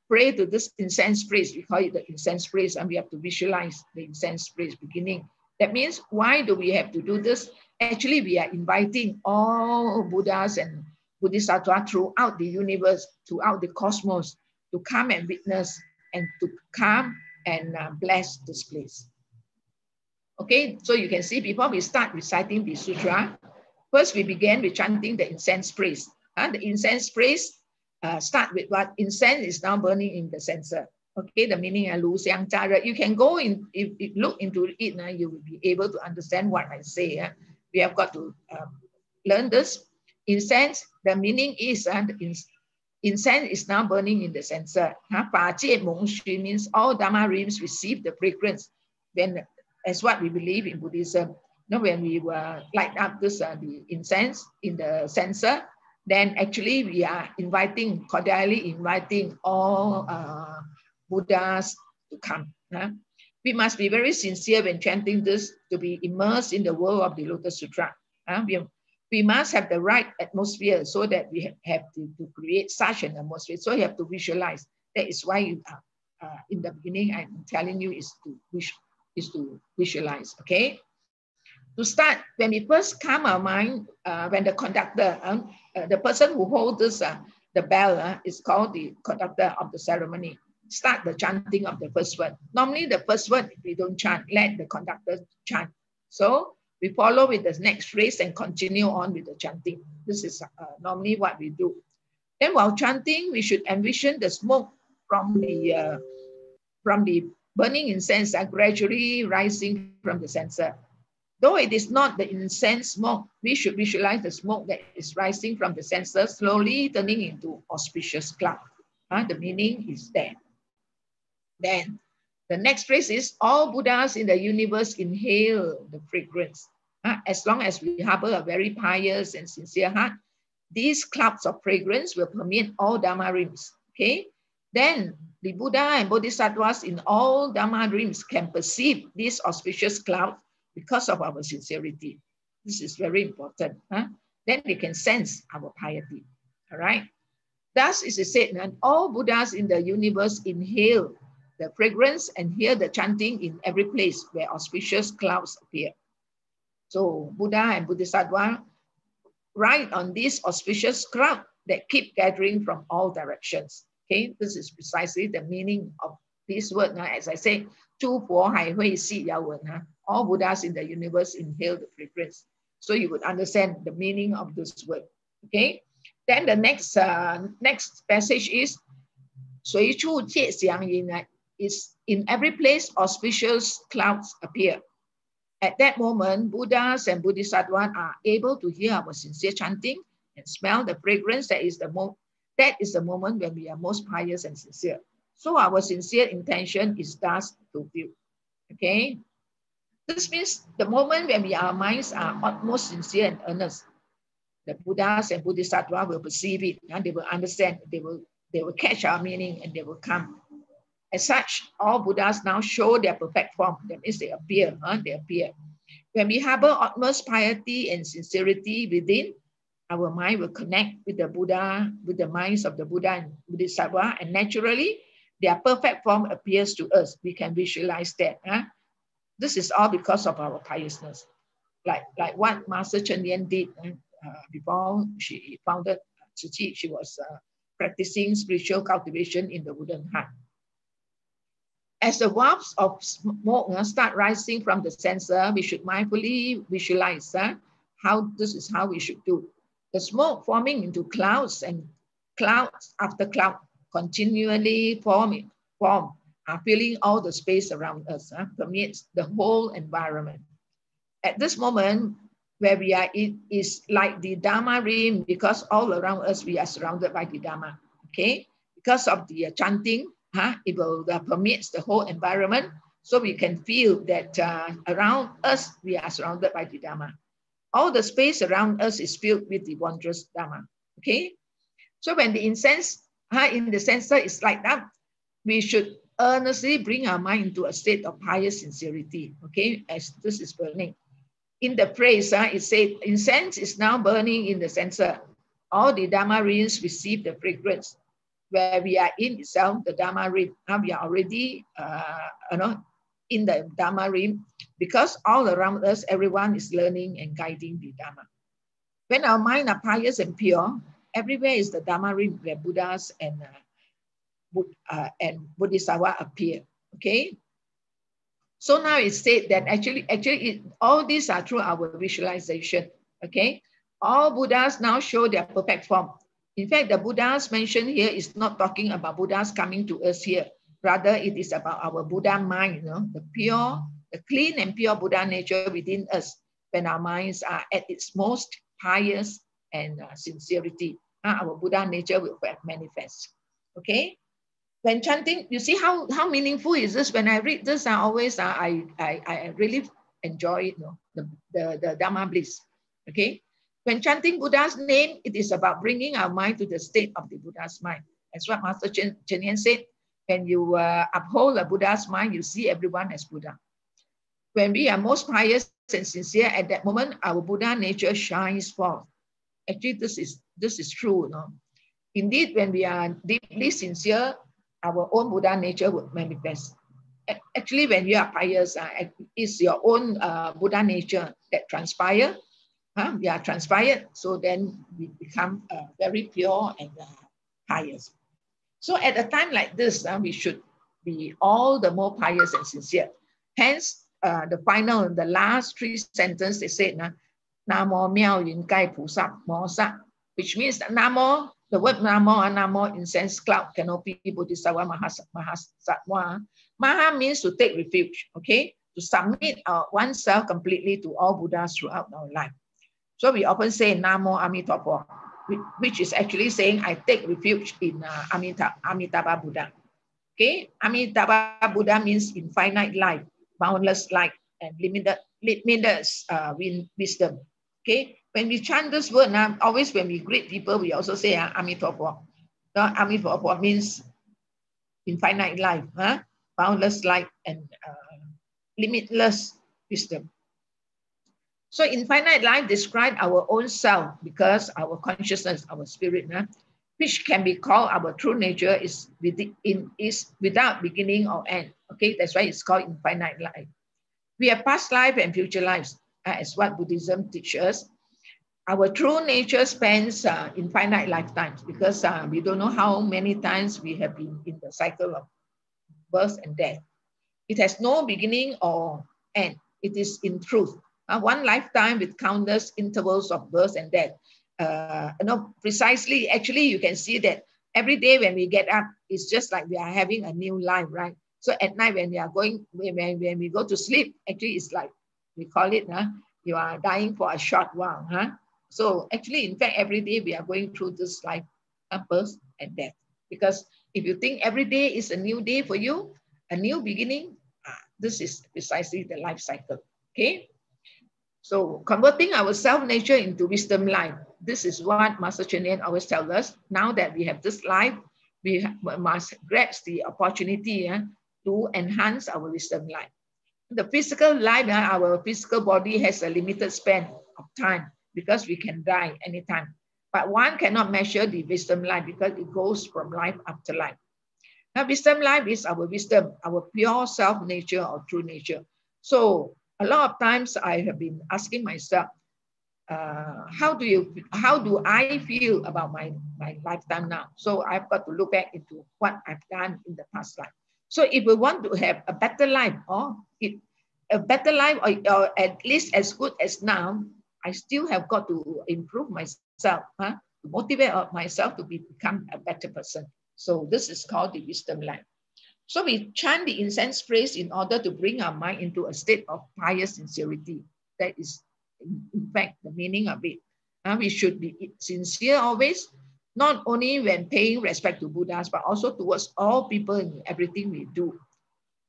pray to this incense praise. We call it the incense praise, and we have to visualize the incense praise beginning. That means, why do we have to do this? Actually, we are inviting all Buddhas and Bodhisattvas throughout the universe, throughout the cosmos, to come and witness and to come and bless this place. Okay, so you can see before we start reciting the sutra, first we began with chanting the incense praise. The incense praise start with what? Incense is now burning in the censer. Okay, the meaning of Lu Xiang Jia. You can go in, if you look into it, you will be able to understand what I say. We have got to learn this. Incense, the meaning is incense is now burning in the censer. Fa Jie Meng Xu means all Dharma realms receive the fragrance. Then, as what we believe in Buddhism, when we light up this the incense in the censer, then actually we are cordially inviting all Buddhas to come. We must be very sincere when chanting this to be immersed in the world of the Lotus Sutra. We must have the right atmosphere so that we have to create such an atmosphere. So you have to visualize. That is why in the beginning I'm telling you is to visualize. Okay. To start, when we first calm our mind, when the conductor, the person who holds this, the bell is called the conductor of the ceremony. Start the chanting of the first word. Normally the first word, we don't chant, let the conductor chant. So we follow with the next phrase and continue on with the chanting. This is normally what we do. Then while chanting, we should envision the smoke from the burning incense gradually rising from the censer. Though it is not the incense smoke, we should visualize the smoke that is rising from the censer slowly turning into auspicious cloud. The meaning is there. Then the next phrase is, all Buddhas in the universe inhale the fragrance. As long as we harbor a very pious and sincere heart, these clouds of fragrance will permeate all Dharma realms. Okay? Then the Buddha and Bodhisattvas in all Dharma realms can perceive this auspicious cloud because of our sincerity. This is very important. Then they can sense our piety. All right? Thus is it said, and all Buddhas in the universe inhale the fragrance and hear the chanting in every place where auspicious clouds appear. So Buddha and Bodhisattva ride on this auspicious cloud that keep gathering from all directions. Okay, this is precisely the meaning of this word. As I say, 诸佛海会系遥闻. All Buddhas in the universe inhale the fragrance. So you would understand the meaning of this word. Okay. Then the next passage is 随处界祥云, is in every place auspicious clouds appear. At that moment, Buddhas and Bodhisattvas are able to hear our sincere chanting and smell the fragrance. That is the moment when we are most pious and sincere. So our sincere intention is thus fulfilled. Okay. This means the moment when our minds are utmost sincere and earnest, the Buddhas and Bodhisattvas will perceive it and they will understand. They will catch our meaning and they will come. As such, all Buddhas now show their perfect form. That means they appear. They appear. When we harbor utmost piety and sincerity within, our mind will connect with the Buddha, with the minds of the Buddha and Bodhisattva, and naturally, their perfect form appears to us. We can visualize that. This is all because of our piousness. Like what Master Cheng Lien did before she founded Tzu Chi, she was practicing spiritual cultivation in the wooden hut. As the wafts of smoke start rising from the censer, we should mindfully visualize how this is how we should do. The smoke forming into clouds and clouds after cloud continually form, filling all the space around us, permeates the whole environment. At this moment, where we are, it is like the Dharma realm, because all around us we are surrounded by the Dharma. Okay, because of the chanting, it will permeate the whole environment. So we can feel that around us, we are surrounded by the Dharma. All the space around us is filled with the wondrous Dharma. Okay? So when the incense in the censer is lighted up, we should earnestly bring our mind into a state of pious sincerity. Okay? As this is burning. In the praise, it said, incense is now burning in the censer. All the Dharma rings receive the fragrance. Where we are in itself, the Dharma ring. We are already in the Dharma ring, because all around us, everyone is learning and guiding the Dharma. When our mind are pious and pure, everywhere is the Dharma ring where Buddhas and Bodhisattva appear. Okay. So now it's said that actually all these are through our visualization. Okay. All Buddhas now show their perfect form. In fact, the Buddhas mentioned here is not talking about Buddhas coming to us here. Rather, it is about our Buddha mind, the pure, the clean and pure Buddha nature within us when our minds are at its most pious and sincerity. Our Buddha nature will manifest. Okay? When chanting, you see how meaningful is this? When I read this, I always, I really enjoy it, the Dhamma bliss. Okay? When chanting Buddha's name, it is about bringing our mind to the state of the Buddha's mind. That's what Master Cheng Yen said. When you uphold a Buddha's mind, you see everyone as Buddha. When we are most pious and sincere, at that moment, our Buddha nature shines forth. Actually, this is true. Indeed, when we are deeply sincere, our own Buddha nature will manifest. Actually, when you are pious, it's your own Buddha nature that transpires. We are transpired, so then we become very pure and pious. So at a time like this, we should be all the more pious and sincere. Hence, the last three sentences, they said, Namo Miao Yun Kai Pusat Mo Sa, which means that Namo, the word Namo, Namo, incense, cloud, canopy, Bodhisattva, Mahasatwa. Maha means to take refuge, okay? To submit oneself completely to all Buddhas throughout our life. So we often say Namo Amitabha, which is actually saying I take refuge in Amitabha Buddha. Okay, Amitabha Buddha means infinite life, boundless light, and limitless wisdom. Okay, when we chant this word, always when we greet people, we also say Amitabha. Amitabha means infinite life, boundless light, and limitless wisdom. So infinite life describes our own self, because our consciousness, our spirit, which can be called our true nature, is without beginning or end. Okay, that's why it's called infinite life. We have past life and future lives, as what Buddhism teaches. Our true nature spans infinite lifetimes, because we don't know how many times we have been in the cycle of birth and death. It has no beginning or end. It is in truth. One lifetime with countless intervals of birth and death. Precisely, actually, you can see that every day when we get up, it's just like we are having a new life, right? So at night when when we go to sleep, actually it's like, we call it, you are dying for a short while. So actually, in fact, every day we are going through this life, birth and death. Because if you think every day is a new day for you, a new beginning, this is precisely the life cycle, okay? So converting our self-nature into wisdom life. This is what Master Cheng Yen always tells us. Now that we have this life, we must grasp the opportunity to enhance our wisdom life. The physical life, our physical body has a limited span of time because we can die anytime. But one cannot measure the wisdom life because it goes from life after life. Now, wisdom life is our wisdom, our pure self-nature or true nature. So a lot of times I have been asking myself, how do I feel about my lifetime now? So I've got to look back into what I've done in the past life. So if we want to have a better life, or at least as good as now, I still have got to improve myself, to motivate myself to become a better person. So this is called the wisdom life. So we chant the incense phrase in order to bring our mind into a state of pious sincerity. That is, in fact, the meaning of it. We should be sincere always. not only when paying respect to Buddhas, but also towards all people in everything we do.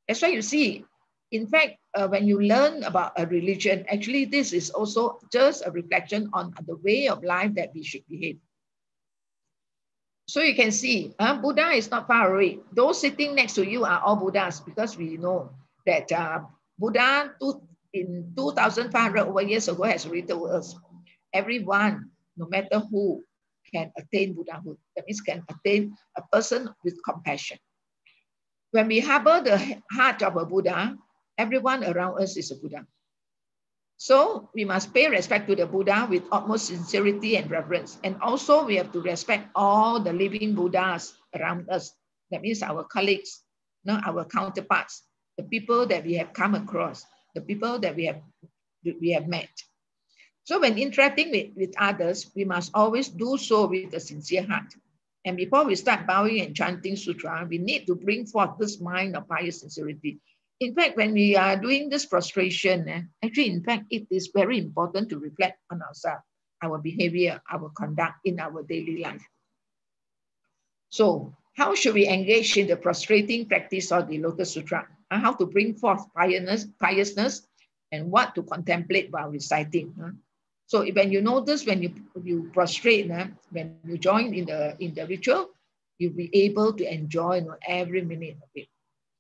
That's why you see, in fact, when you learn about a religion, actually this is also just a reflection on the way of life that we should behave. So you can see, Buddha is not far away. Those sitting next to you are all Buddhas, because we know that Buddha in 2,500 over years ago has already told us, everyone, no matter who, can attain Buddhahood. That means can attain a person with compassion. When we harbor the heart of a Buddha, everyone around us is a Buddha. So we must pay respect to the Buddha with utmost sincerity and reverence. And also we have to respect all the living Buddhas around us. That means our colleagues, our counterparts, the people that we have come across, the people that we have met. So when interacting with others, we must always do so with a sincere heart. And before we start bowing and chanting sutra, we need to bring forth this mind of pious sincerity. In fact, when we are doing this prostration, actually, in fact, it is very important to reflect on ourselves, our behavior, our conduct in our daily life. So how should we engage in the prostrating practice of the Lotus Sutra? And how to bring forth piousness and what to contemplate while reciting. So when you notice, when you prostrate, when you join in the ritual, you'll be able to enjoy every minute of it.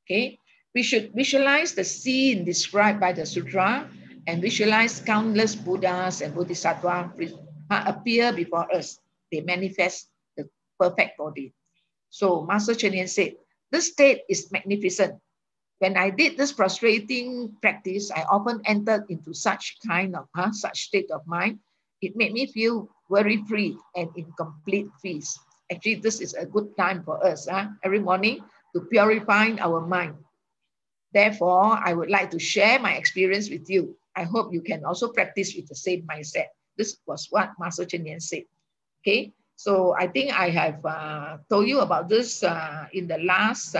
Okay, we should visualize the scene described by the sutra and visualize countless Buddhas and Bodhisattvas appear before us. They manifest the perfect body. So Master Cheng Yen said, this state is magnificent. When I did this prostrating practice, I often entered into such such state of mind. It made me feel very free and in complete peace. Actually, this is a good time for us every morning to purify our mind. Therefore, I would like to share my experience with you. I hope you can also practice with the same mindset. This was what Master Cheng Yen said. Okay, so I think I have told you about this in the last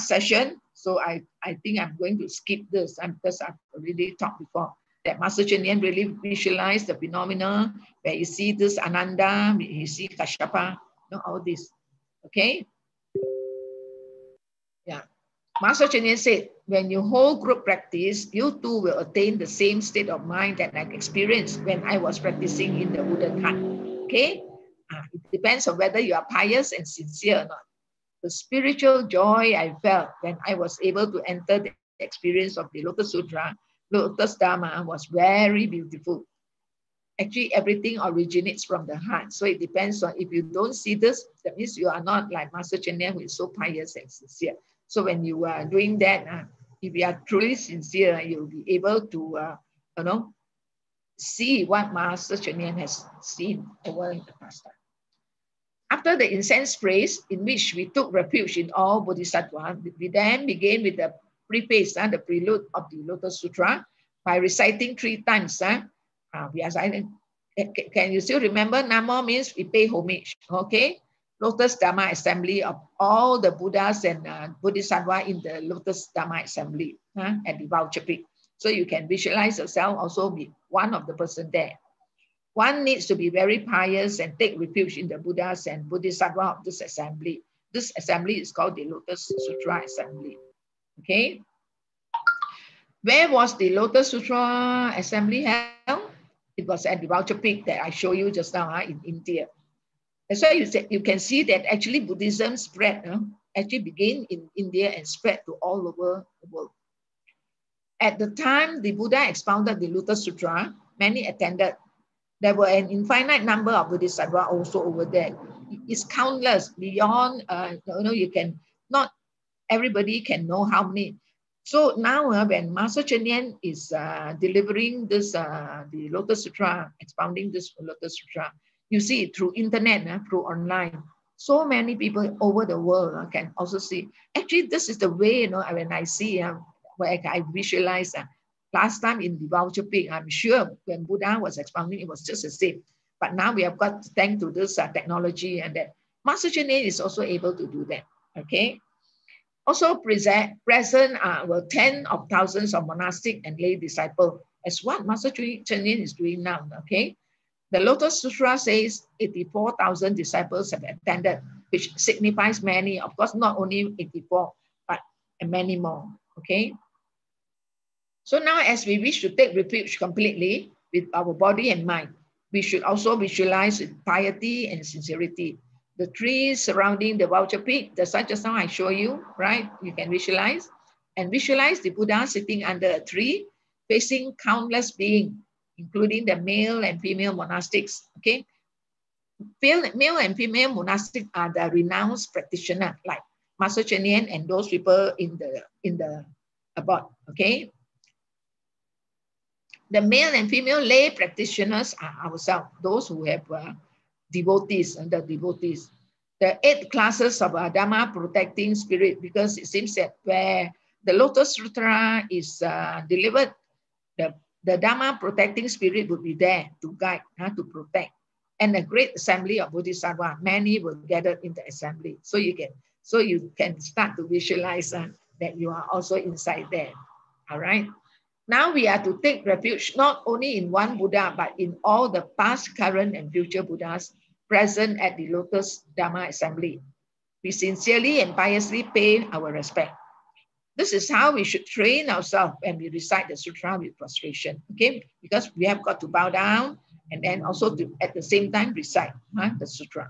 session. So I think I'm going to skip this because I've already talked before that Master Cheng Yen really visualized the phenomena where you see this Ananda, you see Kashyapa, all this. Okay. Yeah. Master Cheng Yen said, when you hold group practice, you too will attain the same state of mind that I experienced when I was practicing in the wooden hut. Okay. It depends on whether you are pious and sincere or not. The spiritual joy I felt when I was able to enter the experience of the Lotus Sutra, Lotus Dharma, was very beautiful. Actually, everything originates from the heart. So it depends on, if you don't see this, that means you are not like Master Cheng Yen, who is so pious and sincere. So when you are doing that, if you are truly sincere, you'll be able to, see what Master Cheng Yen has seen over in the past time. After the incense praise, in which we took refuge in all Bodhisattvas, we then began with the preface, the prelude of the Lotus Sutra, by reciting 3 times. We are silent. Can you still remember? Namo means we pay homage. Okay, Lotus Dharma Assembly of all the Buddhas and Bodhisattvas in the Lotus Dharma Assembly at the Voucher Peak. So you can visualize yourself also be one of the person there. One needs to be very pious and take refuge in the Buddhas and Bodhisattvas of this assembly. This assembly is called the Lotus Sutra Assembly. Okay. Where was the Lotus Sutra Assembly held? It was at the Voucher Peak that I showed you just now in India. That's why you can see that actually Buddhism spread, actually began in India and spread to all over the world. At the time the Buddha expounded the Lotus Sutra, many attended. There were an infinite number of Bodhisattvas also over there. It's countless, beyond, you can, not everybody can know how many. So now when Master Cheng Yen is delivering this, the Lotus Sutra, expounding this Lotus Sutra, you see it through internet, through online. So many people over the world can also see. Actually, this is the way, when I see, where I visualize, last time in the Voucher Peak, I'm sure when Buddha was expounding, it was just the same. But now we have got, thanks to this technology, and that Master Cheng Yen is also able to do that. Okay. Also present were tens of thousands of monastic and lay disciples, as what Master Cheng Yen is doing now. Okay. The Lotus Sutra says 84,000 disciples have attended, which signifies many. Of course, not only 84, but many more. Okay. So now as we wish to take refuge completely with our body and mind, we should also visualize with piety and sincerity. The trees surrounding the vulture peak, the such as now I show you, right? You can visualize. And visualize the Buddha sitting under a tree, facing countless beings, including the male and female monastics. Okay. Male and female monastics are the renounced practitioners, like Master Cheng Yen and those people in the above. Okay. The male and female lay practitioners are ourselves, those who have devotees and the devotees. The 8 classes of Dharma protecting spirit, because it seems that where the Lotus Sutra is delivered, the Dharma protecting spirit will be there to guide, to protect. And a great assembly of Bodhisattva, many will gather in the assembly. So you can start to visualize that you are also inside there. All right. Now we are to take refuge not only in one Buddha, but in all the past, current, and future Buddhas present at the Lotus Dharma Assembly. We sincerely and piously pay our respect. This is how we should train ourselves when we recite the sutra with prostration, okay? Because we have got to bow down and then also to, at the same time, recite the sutra.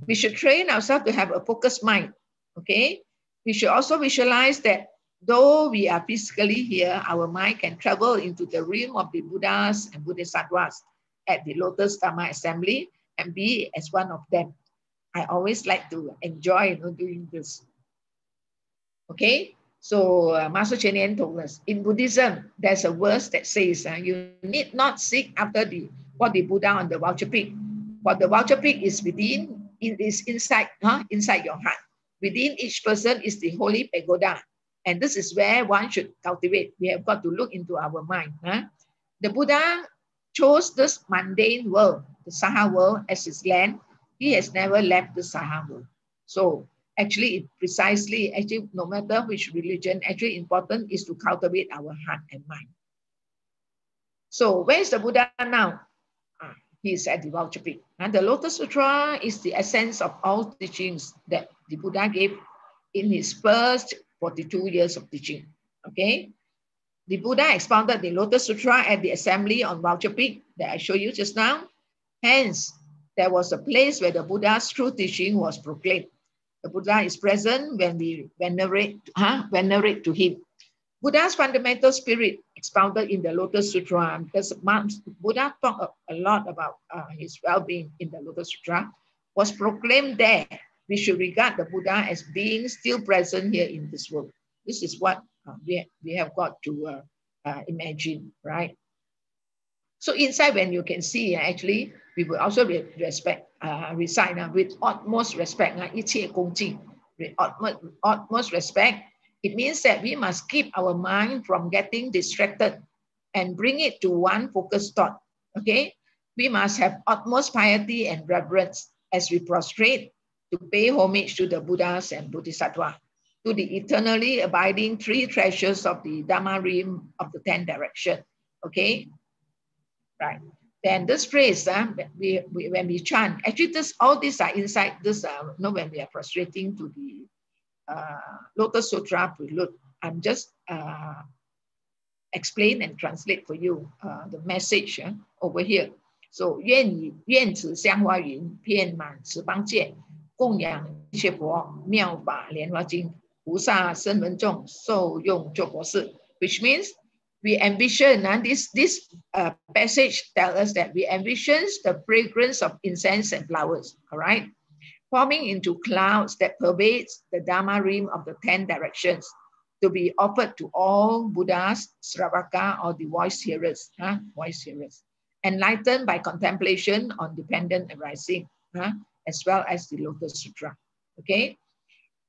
We should train ourselves to have a focused mind, okay? We should also visualize that though we are physically here, our mind can travel into the realm of the Buddhas and Bodhisattvas at the Lotus Dharma Assembly and be as one of them. I always like to enjoy doing this. Okay, so Master Cheng Yen told us, in Buddhism, there's a verse that says, you need not seek after for the Buddha on the vulture peak. For the vulture peak is within, it is inside your heart. Within each person is the holy pagoda. And this is where one should cultivate. We have got to look into our mind. The Buddha chose this mundane world, the Saha world, as his land. He has never left the Saha world. So actually, no matter which religion, actually important is to cultivate our heart and mind. So where is the Buddha now? He is at the vulture peak. And the Lotus Sutra is the essence of all teachings that the Buddha gave in his first 42 years of teaching. Okay, the Buddha expounded the Lotus Sutra at the assembly on vulture peak that I showed you just now. Hence, there was a place where the Buddha's true teaching was proclaimed. The Buddha is present when we venerate to him. Buddha's fundamental spirit expounded in the Lotus Sutra, because Buddha talked a lot about his well-being in the Lotus Sutra, was proclaimed there. We should regard the Buddha as being still present here in this world. This is what we have got to imagine, right? So inside, when you can see, actually, we will also recite with utmost respect, 一切恭敬, with utmost respect. It means that we must keep our mind from getting distracted and bring it to one focused thought, okay? We must have utmost piety and reverence as we prostrate to pay homage to the Buddhas and Bodhisattvas, to the eternally abiding 3 treasures of the Dharma realm of the 10 directions. Okay, right. Then this phrase, when we chant, actually all these are inside this, when we are prostrating to the Lotus Sutra prelude. I'm just explain and translate for you the message over here. So, 愿此香花云遍满十方界。供养一切佛妙法莲华经菩萨声闻众受用作佛事 which means we envision, and this passage tells us that we envision the fragrance of incense and flowers, all right, forming into clouds that pervades the Dharma realm of the 10 directions to be offered to all Buddhas, Sravaka, or the voice hearers, enlightened by contemplation on dependent arising, as well as the Lotus Sutra. Okay,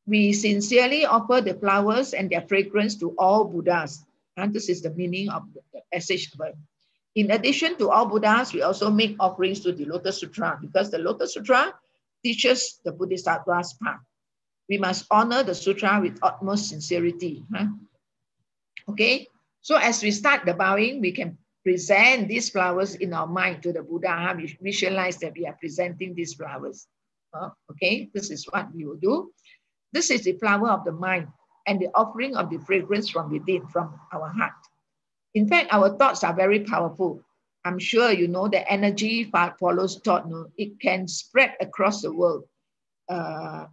we sincerely offer the flowers and their fragrance to all Buddhas, and this is the meaning of the passage. In addition to all Buddhas, we also make offerings to the Lotus Sutra, because the Lotus Sutra teaches the Bodhisattva's path. We must honor the sutra with utmost sincerity. Okay, so as we start the bowing, we can present these flowers in our mind to the Buddha. We visualize that we are presenting these flowers. Okay, this is what we will do. This is the flower of the mind and the offering of the fragrance from within, from our heart. In fact, our thoughts are very powerful. I'm sure you know that energy follows thought. No? It can spread across the world.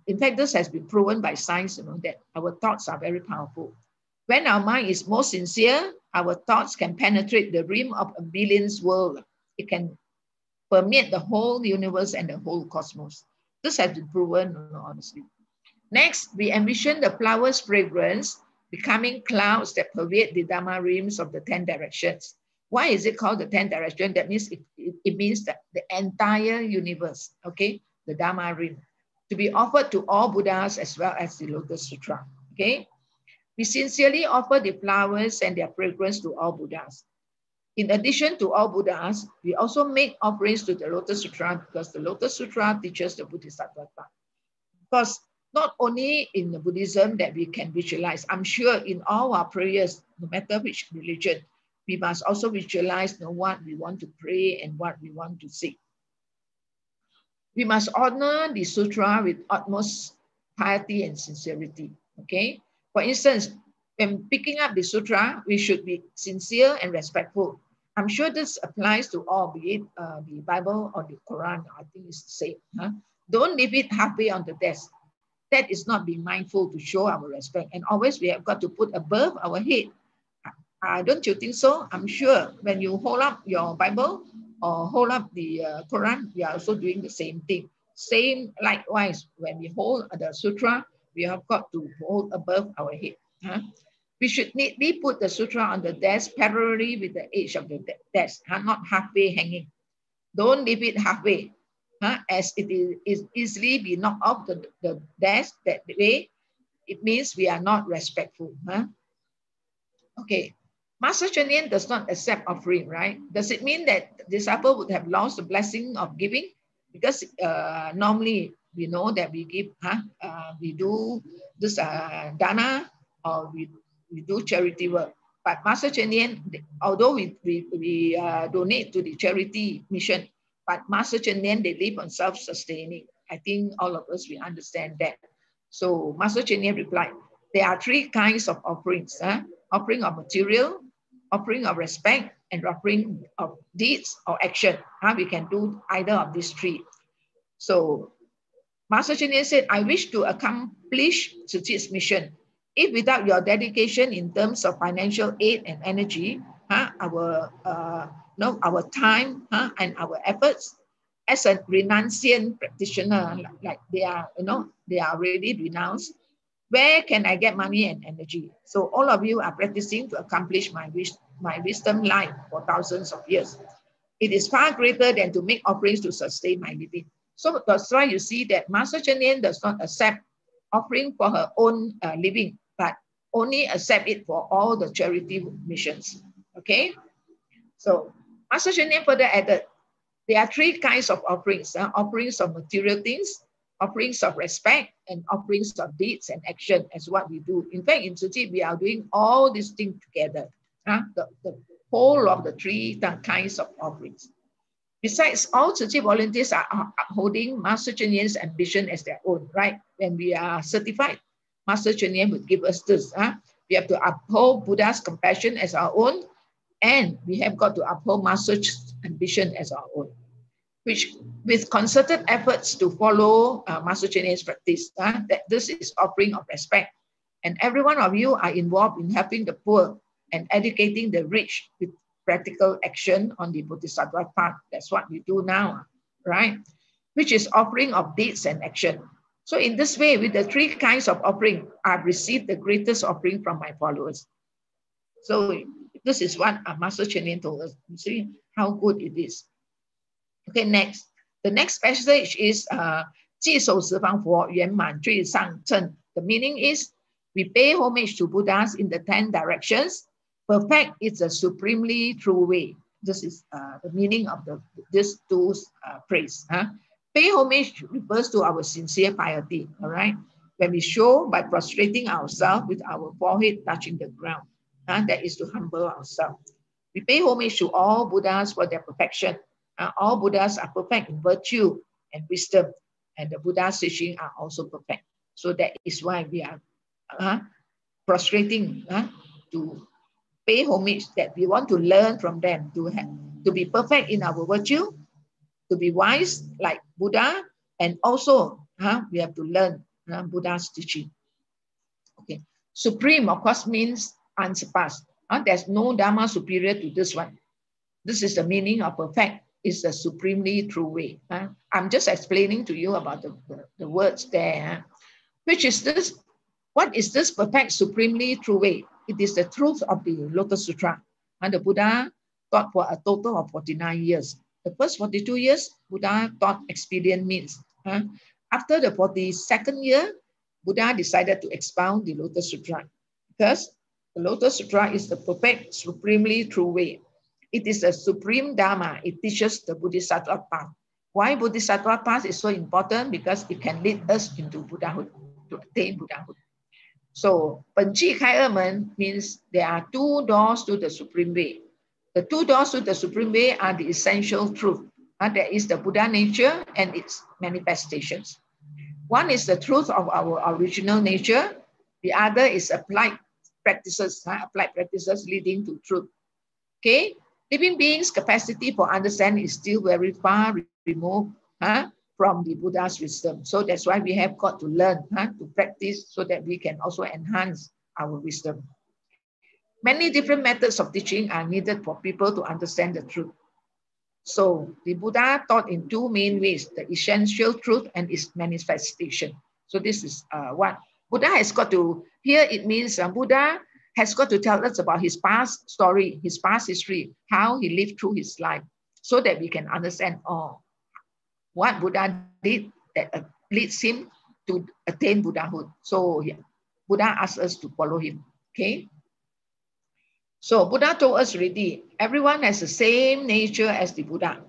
In fact, this has been proven by science, you know, that our thoughts are very powerful. When our mind is most sincere, our thoughts can penetrate the rim of a billion's world. It can permeate the whole universe and the whole cosmos. This has been proven, honestly. Next, we envision the flower's fragrance becoming clouds that pervade the Dharma rims of the 10 directions. Why is it called the 10 directions? That means it means that the entire universe, okay, the Dharma rim, to be offered to all Buddhas as well as the Lotus Sutra, okay? We sincerely offer the flowers and their fragrance to all Buddhas. In addition to all Buddhas, we also make offerings to the Lotus Sutra because the Lotus Sutra teaches the Bodhisattva path. Because not only in the Buddhism that we can visualize, I'm sure in all our prayers, no matter which religion, we must also visualize, you know, what we want to pray and what we want to seek. We must honor the sutra with utmost piety and sincerity, okay? For instance, when picking up the sutra, we should be sincere and respectful. I'm sure this applies to all, be it the Bible or the Quran. I think it's the same. Huh? Don't leave it halfway on the desk. That is not being mindful to show our respect. And always we have got to put above our head. Don't you think so? I'm sure when you hold up your Bible or hold up the Quran, we are also doing the same thing. Same likewise, when we hold the sutra, we have got to hold above our head. Huh? We should neatly put the sutra on the desk parallelly with the edge of the desk, not halfway hanging. Don't leave it halfway, as it is easily be knocked off the desk that way. It means we are not respectful. Okay, Master Cheng Yen does not accept offering, right? Does it mean that the disciple would have lost the blessing of giving? Because normally we know that we give, we do this dana or we do charity work. But Master Cheng Yen, although we donate to the charity mission, but Master Cheng Yen, they live on self-sustaining. I think all of us, we understand that. So Master Cheng Yen replied, there are 3 kinds of offerings. Offering of material, offering of respect, and offering of deeds or action. We can do either of these 3. So Master Cheng Yen said, I wish to accomplish Tzu Chi's mission. If without your dedication in terms of financial aid and energy, our time and our efforts, as a renunciant practitioner, like they are already renounced, where can I get money and energy? So all of you are practicing to accomplish my wisdom life for thousands of years. It is far greater than to make offerings to sustain my living. So that's why you see that Master Cheng Yen does not accept offering for her own living, but only accept it for all the charity missions. Okay? So Master Cheng Yen further added, there are 3 kinds of offerings. Offerings of material things, offerings of respect, and offerings of deeds and action as what we do. In fact, in Tzu Chi, we are doing all these things together. The whole of the 3 kinds of offerings. Besides, all Tzu Chi volunteers are upholding Master Cheng Yen's ambition as their own, right? When we are certified, Master Cheng Yen would give us this. We have to uphold Buddha's compassion as our own, and we have got to uphold Master's ambition as our own, which with concerted efforts to follow Master Cheng Yen's practice, that this is offering of respect. And every one of you are involved in helping the poor and educating the rich with practical action on the Bodhisattva path. That's what we do now, right? Which is offering of deeds and action. So in this way, with the 3 kinds of offering, I've received the greatest offering from my followers. So this is what Master Cheng Yen told us. You see how good it is. Okay, next. The next passage is 继守十方佛圆满最上乘. The meaning is, we pay homage to Buddhas in the 10 directions. Perfect is a supremely true way. This is the meaning of this 2 phrase. Pay homage refers to our sincere piety, all right? When we show by prostrating ourselves with our forehead touching the ground, that is to humble ourselves. We pay homage to all Buddhas for their perfection. All Buddhas are perfect in virtue and wisdom, and the Buddha's teaching are also perfect. So that is why we are prostrating to pay homage, that we want to learn from them, to be perfect in our virtue, to be wise like Buddha, and also we have to learn Buddha's teaching. Okay, supreme of course means unsurpassed. There's no Dharma superior to this one. This is the meaning of perfect. It's the supremely true way. I'm just explaining to you about the words there. Which is this? What is this perfect, supremely true way? It is the truth of the Lotus Sutra. And the Buddha taught for a total of 49 years. The first 42 years, Buddha taught expedient means. After the 42nd year, Buddha decided to expound the Lotus Sutra, because the Lotus Sutra is the perfect, supremely true way. It is a supreme Dharma. It teaches the Bodhisattva path. Why Bodhisattva path is so important? Because it can lead us into Buddhahood, to attain Buddhahood. So, 本纪开二门 means there are two doors to the supreme way. The two doors to the supreme way are the essential truth. There is the Buddha nature and its manifestations. One is the truth of our original nature. The other is applied practices leading to truth. Okay, living beings' capacity for understanding is still very far removed from the Buddha's wisdom. So that's why we have got to learn to practice, so that we can also enhance our wisdom. Many different methods of teaching are needed for people to understand the truth. So the Buddha taught in two main ways: the essential truth and its manifestation. So this is what Buddha has got to, here it means Buddha has got to tell us about his past story, his past history, how he lived through his life, so that we can understand what Buddha did that leads him to attain Buddhahood. So Buddha asks us to follow him. Okay. So Buddha told us already, everyone has the same nature as the Buddha.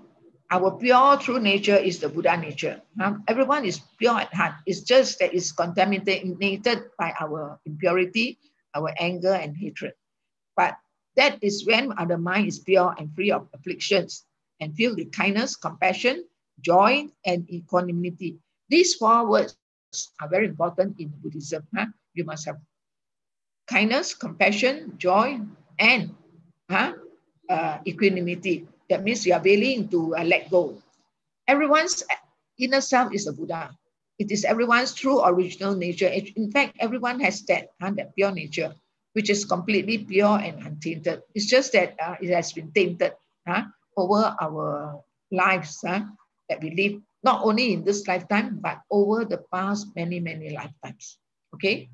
Our pure true nature is the Buddha nature. Everyone is pure at heart. It's just that it's contaminated by our impurity, our anger and hatred. But that is when our mind is pure and free of afflictions and filled with kindness, compassion, joy, and equanimity. These four words are very important in Buddhism. You must have kindness, compassion, joy, and equanimity. That means you are willing to let go. Everyone's inner self is a Buddha. It is everyone's true original nature. In fact, everyone has that pure nature, which is completely pure and untainted. It's just that it has been tainted over our lives that we live, not only in this lifetime, but over the past many, many lifetimes. Okay?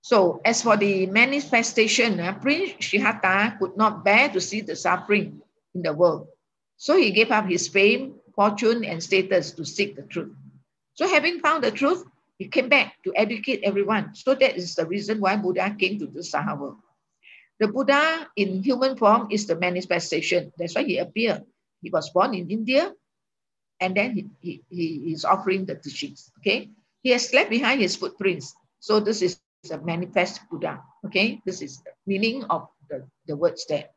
So as for the manifestation, Prince Srihatta could not bear to see the suffering in the world. So he gave up his fame, fortune, and status to seek the truth. So having found the truth, he came back to educate everyone. So that is the reason why Buddha came to the Saha world. The Buddha in human form is the manifestation. That's why he appeared. He was born in India, and then he is offering the teachings. Okay, he has left behind his footprints. So this is a manifest Buddha. Okay, this is the meaning of the words there.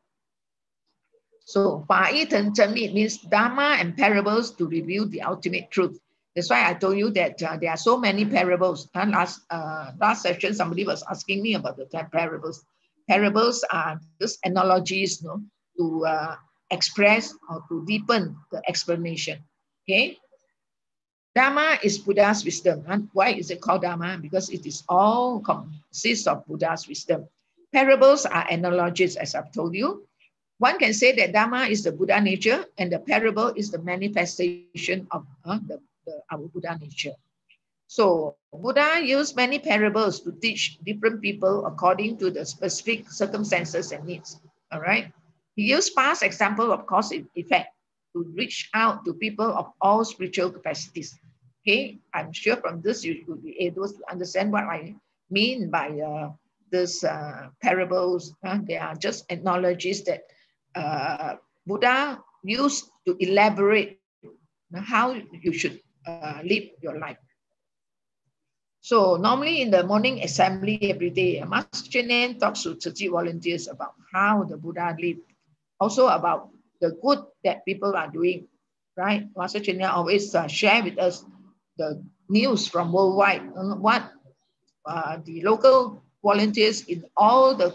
So, 法义腾真密 means Dharma and parables to reveal the ultimate truth. That's why I told you that there are so many parables. And last session, somebody was asking me about the parables. Parables are just analogies, to express or to deepen the explanation. Okay. Dharma is Buddha's wisdom. And why is it called Dharma? Because it is all consists of Buddha's wisdom. Parables are analogies, as I've told you. One can say that Dharma is the Buddha nature, and the parable is the manifestation of our Buddha nature. So Buddha used many parables to teach different people according to the specific circumstances and needs. All right. He used past example of cause and effect to reach out to people of all spiritual capacities. Okay, I'm sure from this you will be able to understand what I mean by this parables. They are just analogies that Buddha used to elaborate how you should live your life. So normally in the morning assembly every day, Master Chinen talks to Tzu Chi volunteers about how the Buddha lived also about the good that people are doing, right? Master Cheng Yen always share with us the news from worldwide, what the local volunteers in all the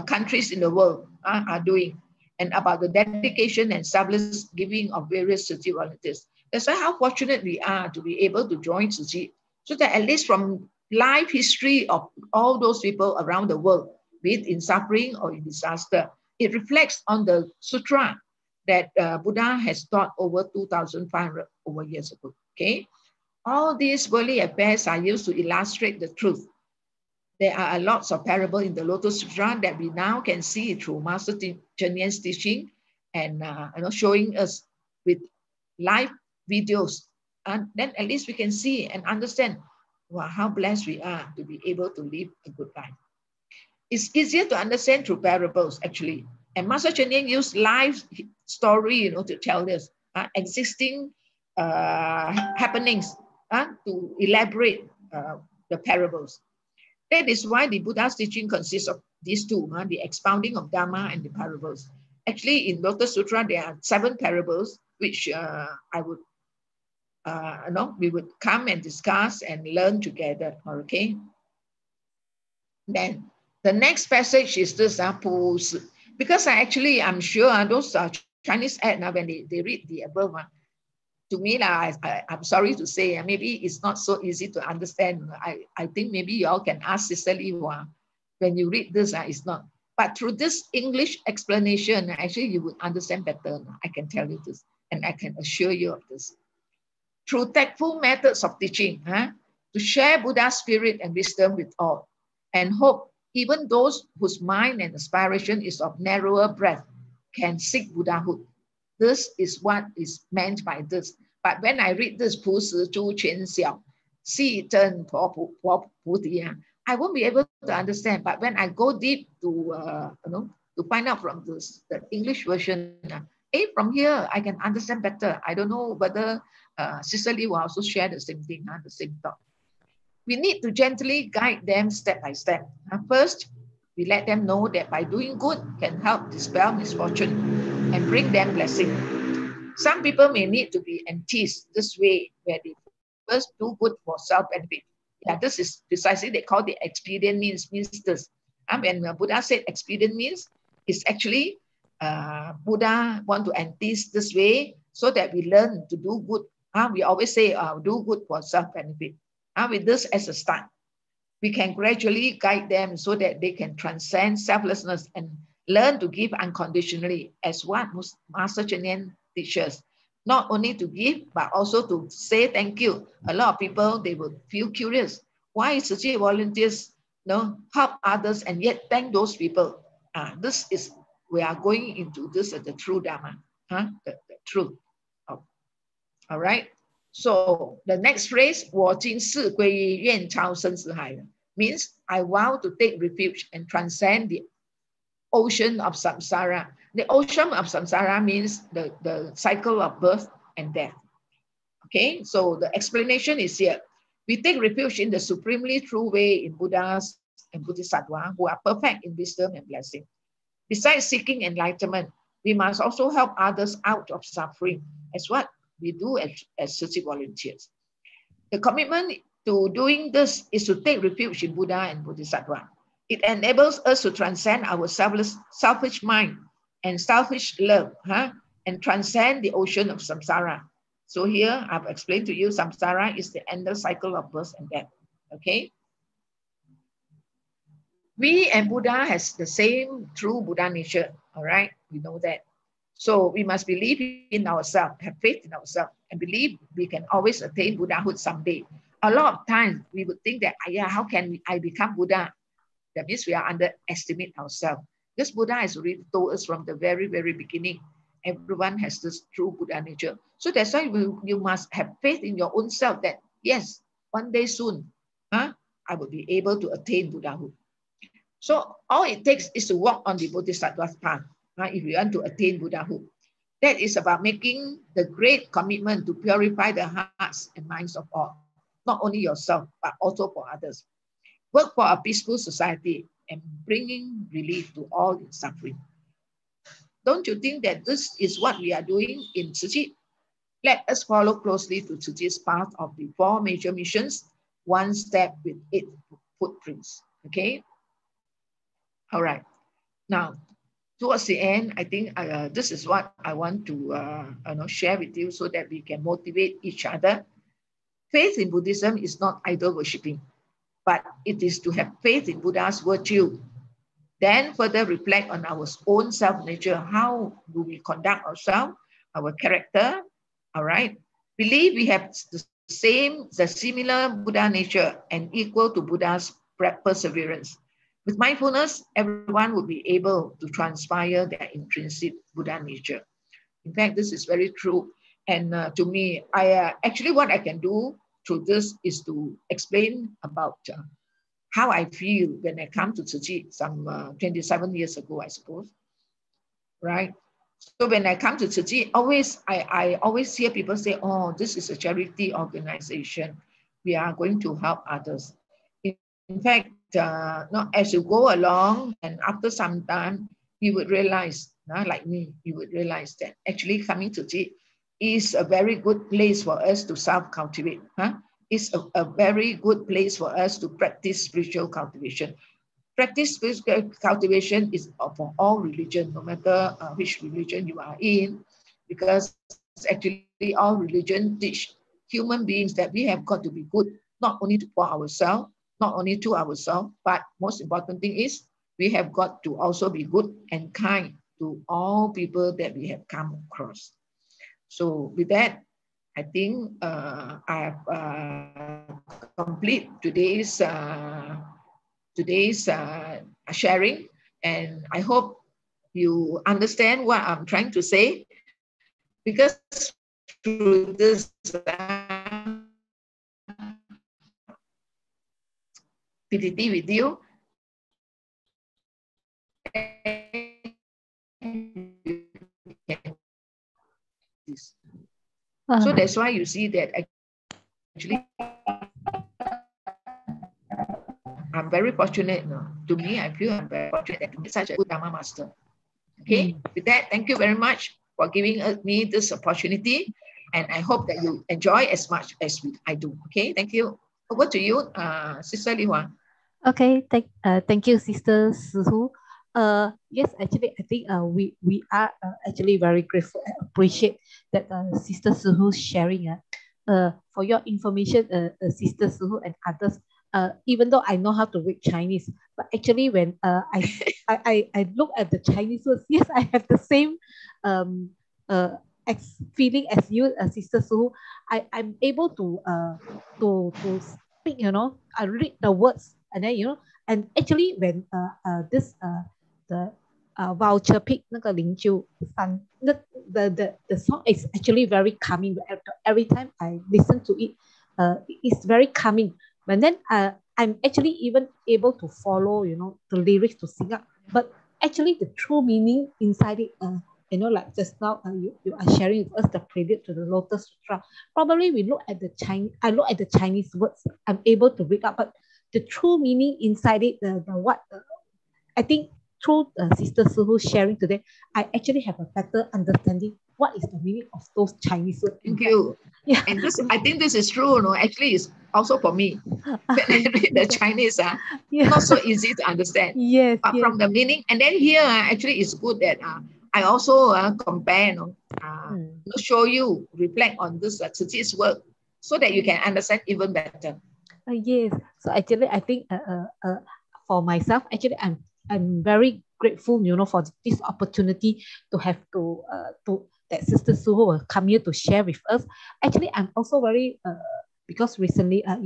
countries in the world are doing, and about the dedication and selfless giving of various Tzu Chi volunteers. That's why how fortunate we are to be able to join Tzu Chi, so that at least from life history of all those people around the world, be it in suffering or in disaster, it reflects on the sutra that Buddha has taught over 2,500 over years ago. Okay, all these worldly affairs are used to illustrate the truth. There are lots of parables in the Lotus Sutra that we now can see through Master Cheng Yen's teaching, and showing us with live videos. And then at least we can see and understand, wow, how blessed we are to be able to live a good life. It's easier to understand through parables, actually. And Master Cheng Yen used life story, to tell us existing happenings to elaborate the parables. That is why the Buddha's teaching consists of these two, the expounding of Dharma and the parables. Actually, in Lotus Sutra, there are 7 parables, which I would, we would come and discuss and learn together, okay? Then the next passage is this, because I'm sure those Chinese when they read the above one, to me, I'm sorry to say, maybe it's not so easy to understand. I think maybe you all can ask Sister Li Hua. When you read this, it's not. But through this English explanation, actually you would understand better. I can tell you this, and I can assure you of this. Through tactful methods of teaching, to share Buddha's spirit and wisdom with all, and hope even those whose mind and aspiration is of narrower breadth can seek Buddhahood. This is what is meant by this. But when I read this, Pu Si Zhu Quan Xiao, Si Zhen Po Pu Ti, I won't be able to understand. But when I go deep to find out from this, the English version, from here I can understand better. I don't know whether Sister Lee will also share the same thing, the same thought. We need to gently guide them step by step. First, we let them know that by doing good can help dispel misfortune and bring them blessing. Some people may need to be enticed this way, where they first do good for self-benefit. Yeah, this is precisely, they call the expedient means this. When Buddha said expedient means, it's actually Buddha want to entice this way so that we learn to do good. We always say do good for self-benefit. With this as a start, we can gradually guide them so that they can transcend selflessness and learn to give unconditionally, as what Master Cheng Yen teaches. Not only to give, but also to say thank you. A lot of people, they will feel curious. Why Tzu Chi volunteers help others and yet thank those people? This is, we are going into this as the true Dharma, the truth. All right. So the next phrase, 我今世归于愿超生死海, means I vow to take refuge and transcend the ocean of samsara. The ocean of samsara means the cycle of birth and death. Okay, so the explanation is here. We take refuge in the supremely true way in Buddhas and Bodhisattvas who are perfect in wisdom and blessing. Besides seeking enlightenment, we must also help others out of suffering, as what we do as Tzu Chi volunteers. The commitment to doing this is to take refuge in Buddha and Bodhisattva. It enables us to transcend our selfish mind and selfish love, and transcend the ocean of samsara. So here I've explained to you, samsara is the endless cycle of birth and death. Okay. We and Buddha has the same true Buddha nature. All right, we know that. So we must believe in ourselves, have faith in ourselves, and believe we can always attain Buddhahood someday. A lot of times we would think that, how can I become Buddha? That means we are underestimate ourselves. This Buddha has already told us from the very, very beginning, everyone has this true Buddha nature. So that's why you must have faith in your own self that, yes, one day soon, I will be able to attain Buddhahood. So all it takes is to walk on the Bodhisattva's path. If you want to attain Buddhahood, that is about making the great commitment to purify the hearts and minds of all, not only yourself, but also for others. Work for a peaceful society and bringing relief to all in suffering. don't you think that this is what we are doing in Tzu Chi? Let us follow closely to Tzu Chi's path of the 4 major missions, one step with 8 footprints. Okay? All right. Now, towards the end, I think this is what I want to share with you so that we can motivate each other. Faith in Buddhism is not idol worshipping, but it is to have faith in Buddha's virtue. Then further reflect on our own self-nature. How do we conduct ourselves, our character, all right? Believe we have the similar Buddha nature and equal to Buddha's perseverance. With mindfulness, everyone will be able to transpire their intrinsic Buddha nature. In fact, this is very true. And to me, actually what I can do through this is to explain about how I feel when I come to Tzu Chi some 27 years ago, I suppose, right? So when I come to Tzu Chi, I always hear people say, oh, this is a charity organization. We are going to help others. In fact, as you go along and after some time, you would realize, like me, you would realize that actually coming to Tzu Chi is a very good place for us to self-cultivate. It's a very good place for us to practice spiritual cultivation. Practice spiritual cultivation is for all religion, no matter which religion you are in, because actually all religion teach human beings that we have got to be good, not only for ourselves, not only to ourselves, but most important thing is we have got to also be good and kind to all people that we have come across. So with that, I think I have complete today's sharing, and I hope you understand what I'm trying to say, because through this PTT with you, so that's why you see that actually I'm very fortunate. To me, I feel I'm very fortunate to meet such a good Dharma master. Okay, with that, thank you very much for giving me this opportunity, and I hope that you enjoy as much as I do. Okay, thank you. Over to you, Sister Li Hua. Okay, thank you, Sister Shi Hu. Yes, actually, I think we are actually very grateful and appreciate that Sister Shi Hu sharing. For your information, Sister Shi Hu and others, even though I know how to read Chinese, but actually when I look at the Chinese words, yes, I have the same feeling as you, Sister Shi Hu. I'm able to speak, I read the words, and then and actually when the voucher pick 那个灵鹫山, the song is actually very calming. Every time I listen to it, it's very calming. But then I'm actually even able to follow, the lyrics to sing up. But actually the true meaning inside it, like just now you are sharing with us the prelude to the Lotus Sutra. Probably we look at the Chinese, I look at the Chinese words, I'm able to read up, but the true meaning inside it, I think through Sister Shi Hu sharing today, I actually have a better understanding what is the meaning of those Chinese words. Thank you. Yeah. And I think this is true. Actually, it's also for me. When I read the Chinese, not so easy to understand. Yes. But from the meaning, and then here, actually, it's good that I also compare, show you, reflect on this Tzu Chi's work so that you can understand even better. Yes. So actually, I think for myself, actually, I'm very grateful, for this opportunity to have to that Sister Shi Hu will come here to share with us. Actually, I'm also very because recently, as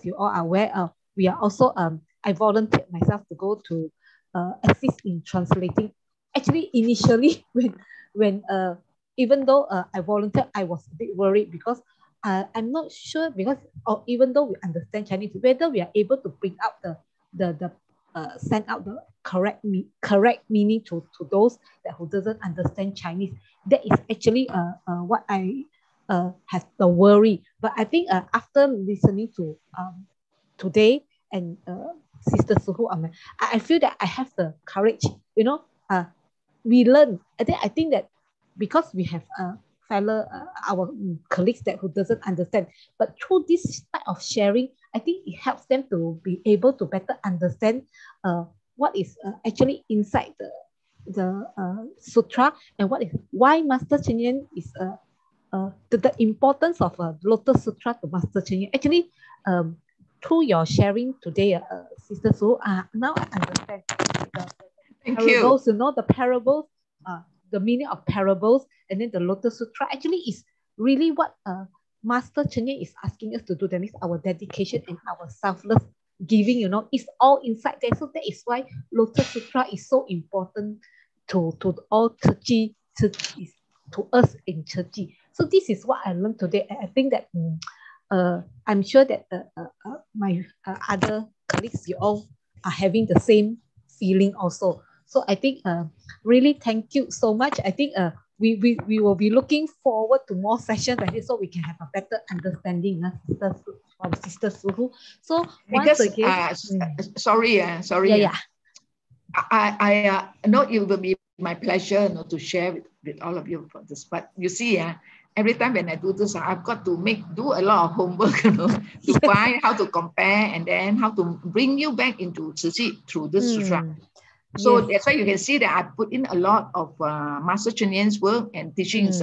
you all are aware, we are also I volunteered myself to go to assist in translating. Actually, initially when even though I volunteered, I was a bit worried because I'm not sure, because even though we understand Chinese, whether we are able to bring out the send out the correct meaning to those that who doesn't understand Chinese. That is actually what I have the worry. But I think after listening to today and Sister Shi Hu, I feel that I have the courage, we learn. I think that because we have fellow our colleagues that who doesn't understand, but through this type of sharing, I think it helps them to be able to better understand what is actually inside the sutra, and what is why Master Cheng Yen is the importance of Lotus Sutra to Master Cheng Yen. Actually, through your sharing today, Sister Su, now I understand Thank parables, you. the parables, the meaning of parables, and then the Lotus Sutra actually is really what Master Cheng Yen is asking us to do. That means our dedication and our selfless giving, is all inside there. So that is why Lotus Sutra is so important to all Tzu Chi, to us in Tzu Chi. So this is what I learned today. I think that I'm sure that my other colleagues, you all are having the same feeling also. So I think really thank you so much. I think we will be looking forward to more sessions like this so we can have a better understanding from Sister Suhu. So once Because again, sorry, yeah. I know it will be my pleasure, to share with all of you for this. But you see, every time when I do this, I've got to do a lot of homework, to find how to compare and then how to bring you back into Tzu Chi through this sutra. So that's why you can see that I put in a lot of Master Cheng Yen's work and teachings,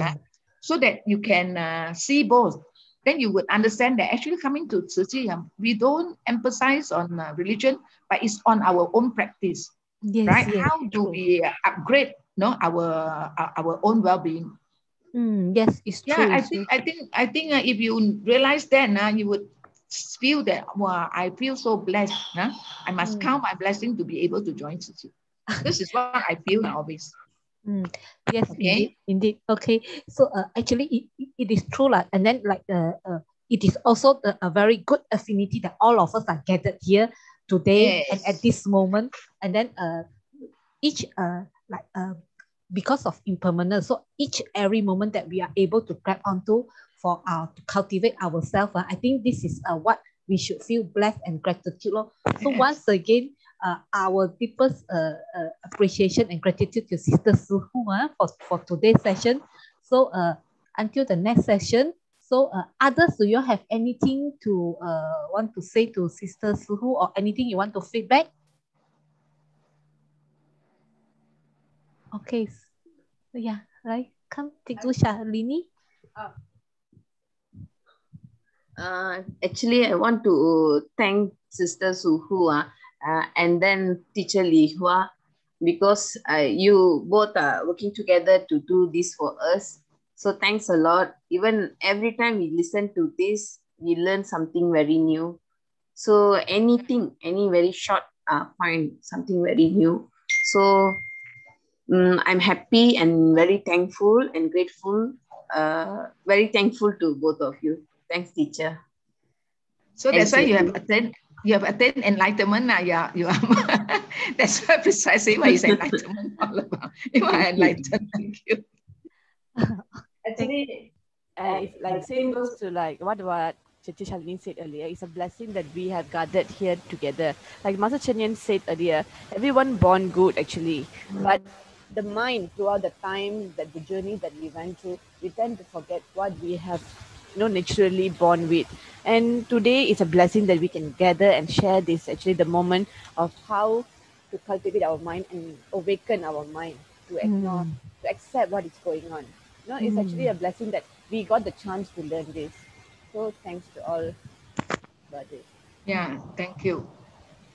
so that you can see both. Then you would understand that actually coming to Tzu Chi, we don't emphasize on religion, but it's on our own practice, right? How do we upgrade, our own well-being? Yes, it's true. Yeah, I think if you realize that, you would feel that, wow, I feel so blessed. I must count my blessing to be able to join Tzu Chi. This is what I feel always. Yes, Okay. indeed. Okay, so actually it is true, and then it is also a very good affinity that all of us are gathered here today and at this moment, and then each because of impermanence, so every moment that we are able to grab onto for to cultivate ourselves, I think this is what we should feel blessed and gratitude. So once again, our deepest appreciation and gratitude to Sister Suhu for today's session. So until the next session, so others, do you have anything to want to say to Sister Suhu, or anything you want to feedback? Okay, yeah, right. Come, Cikgu Shalini. Actually, I want to thank Sister Suhu and then Teacher Li Hua, because you both are working together to do this for us. So thanks a lot. Even every time we listen to this, we learn something very new. So any very short point, something very new. So I'm happy and very thankful and grateful. Very thankful to both of you. Thanks, teacher. So that's why you have attained enlightenment. Yeah, you are. That's why precisely what is enlightenment all about. You are enlightened. Thank you. Actually, it's like same goes to like what Teacher Shalini said earlier. It's a blessing that we have gathered here together. Like Master Cheng Yen said earlier, everyone born good actually, but the mind throughout the time that the journey that we went through, we tend to forget what we have naturally born with. And today is a blessing that we can gather and share this, actually the moment of how to cultivate our mind and awaken our mind to ignore, to accept what is going on. It's actually a blessing that we got the chance to learn this. So thanks to all about this. Yeah, thank you.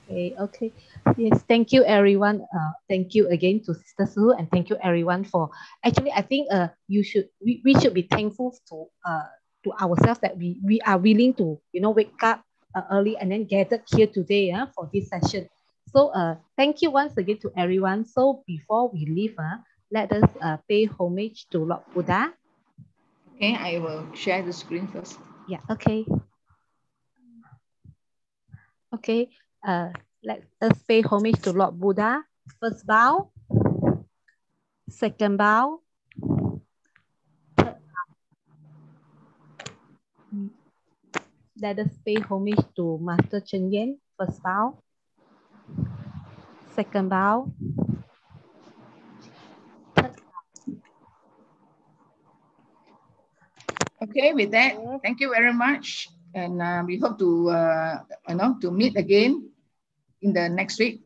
Okay. Yes, thank you everyone. Thank you again to Sister Suhu, and thank you everyone for. Actually, I think we should be thankful to ourselves that we are willing to wake up early and then gathered here today for this session. So thank you once again to everyone. So before we leave, let us pay homage to Lord Buddha. Okay, I will share the screen first. Yeah. Okay. Okay. Let us pay homage to Lord Buddha. First bow, second bow, third bow. Let us pay homage to Master Cheng Yen. First bow, second bow, Okay, with that, thank you very much. And we hope to, to meet again in the next week.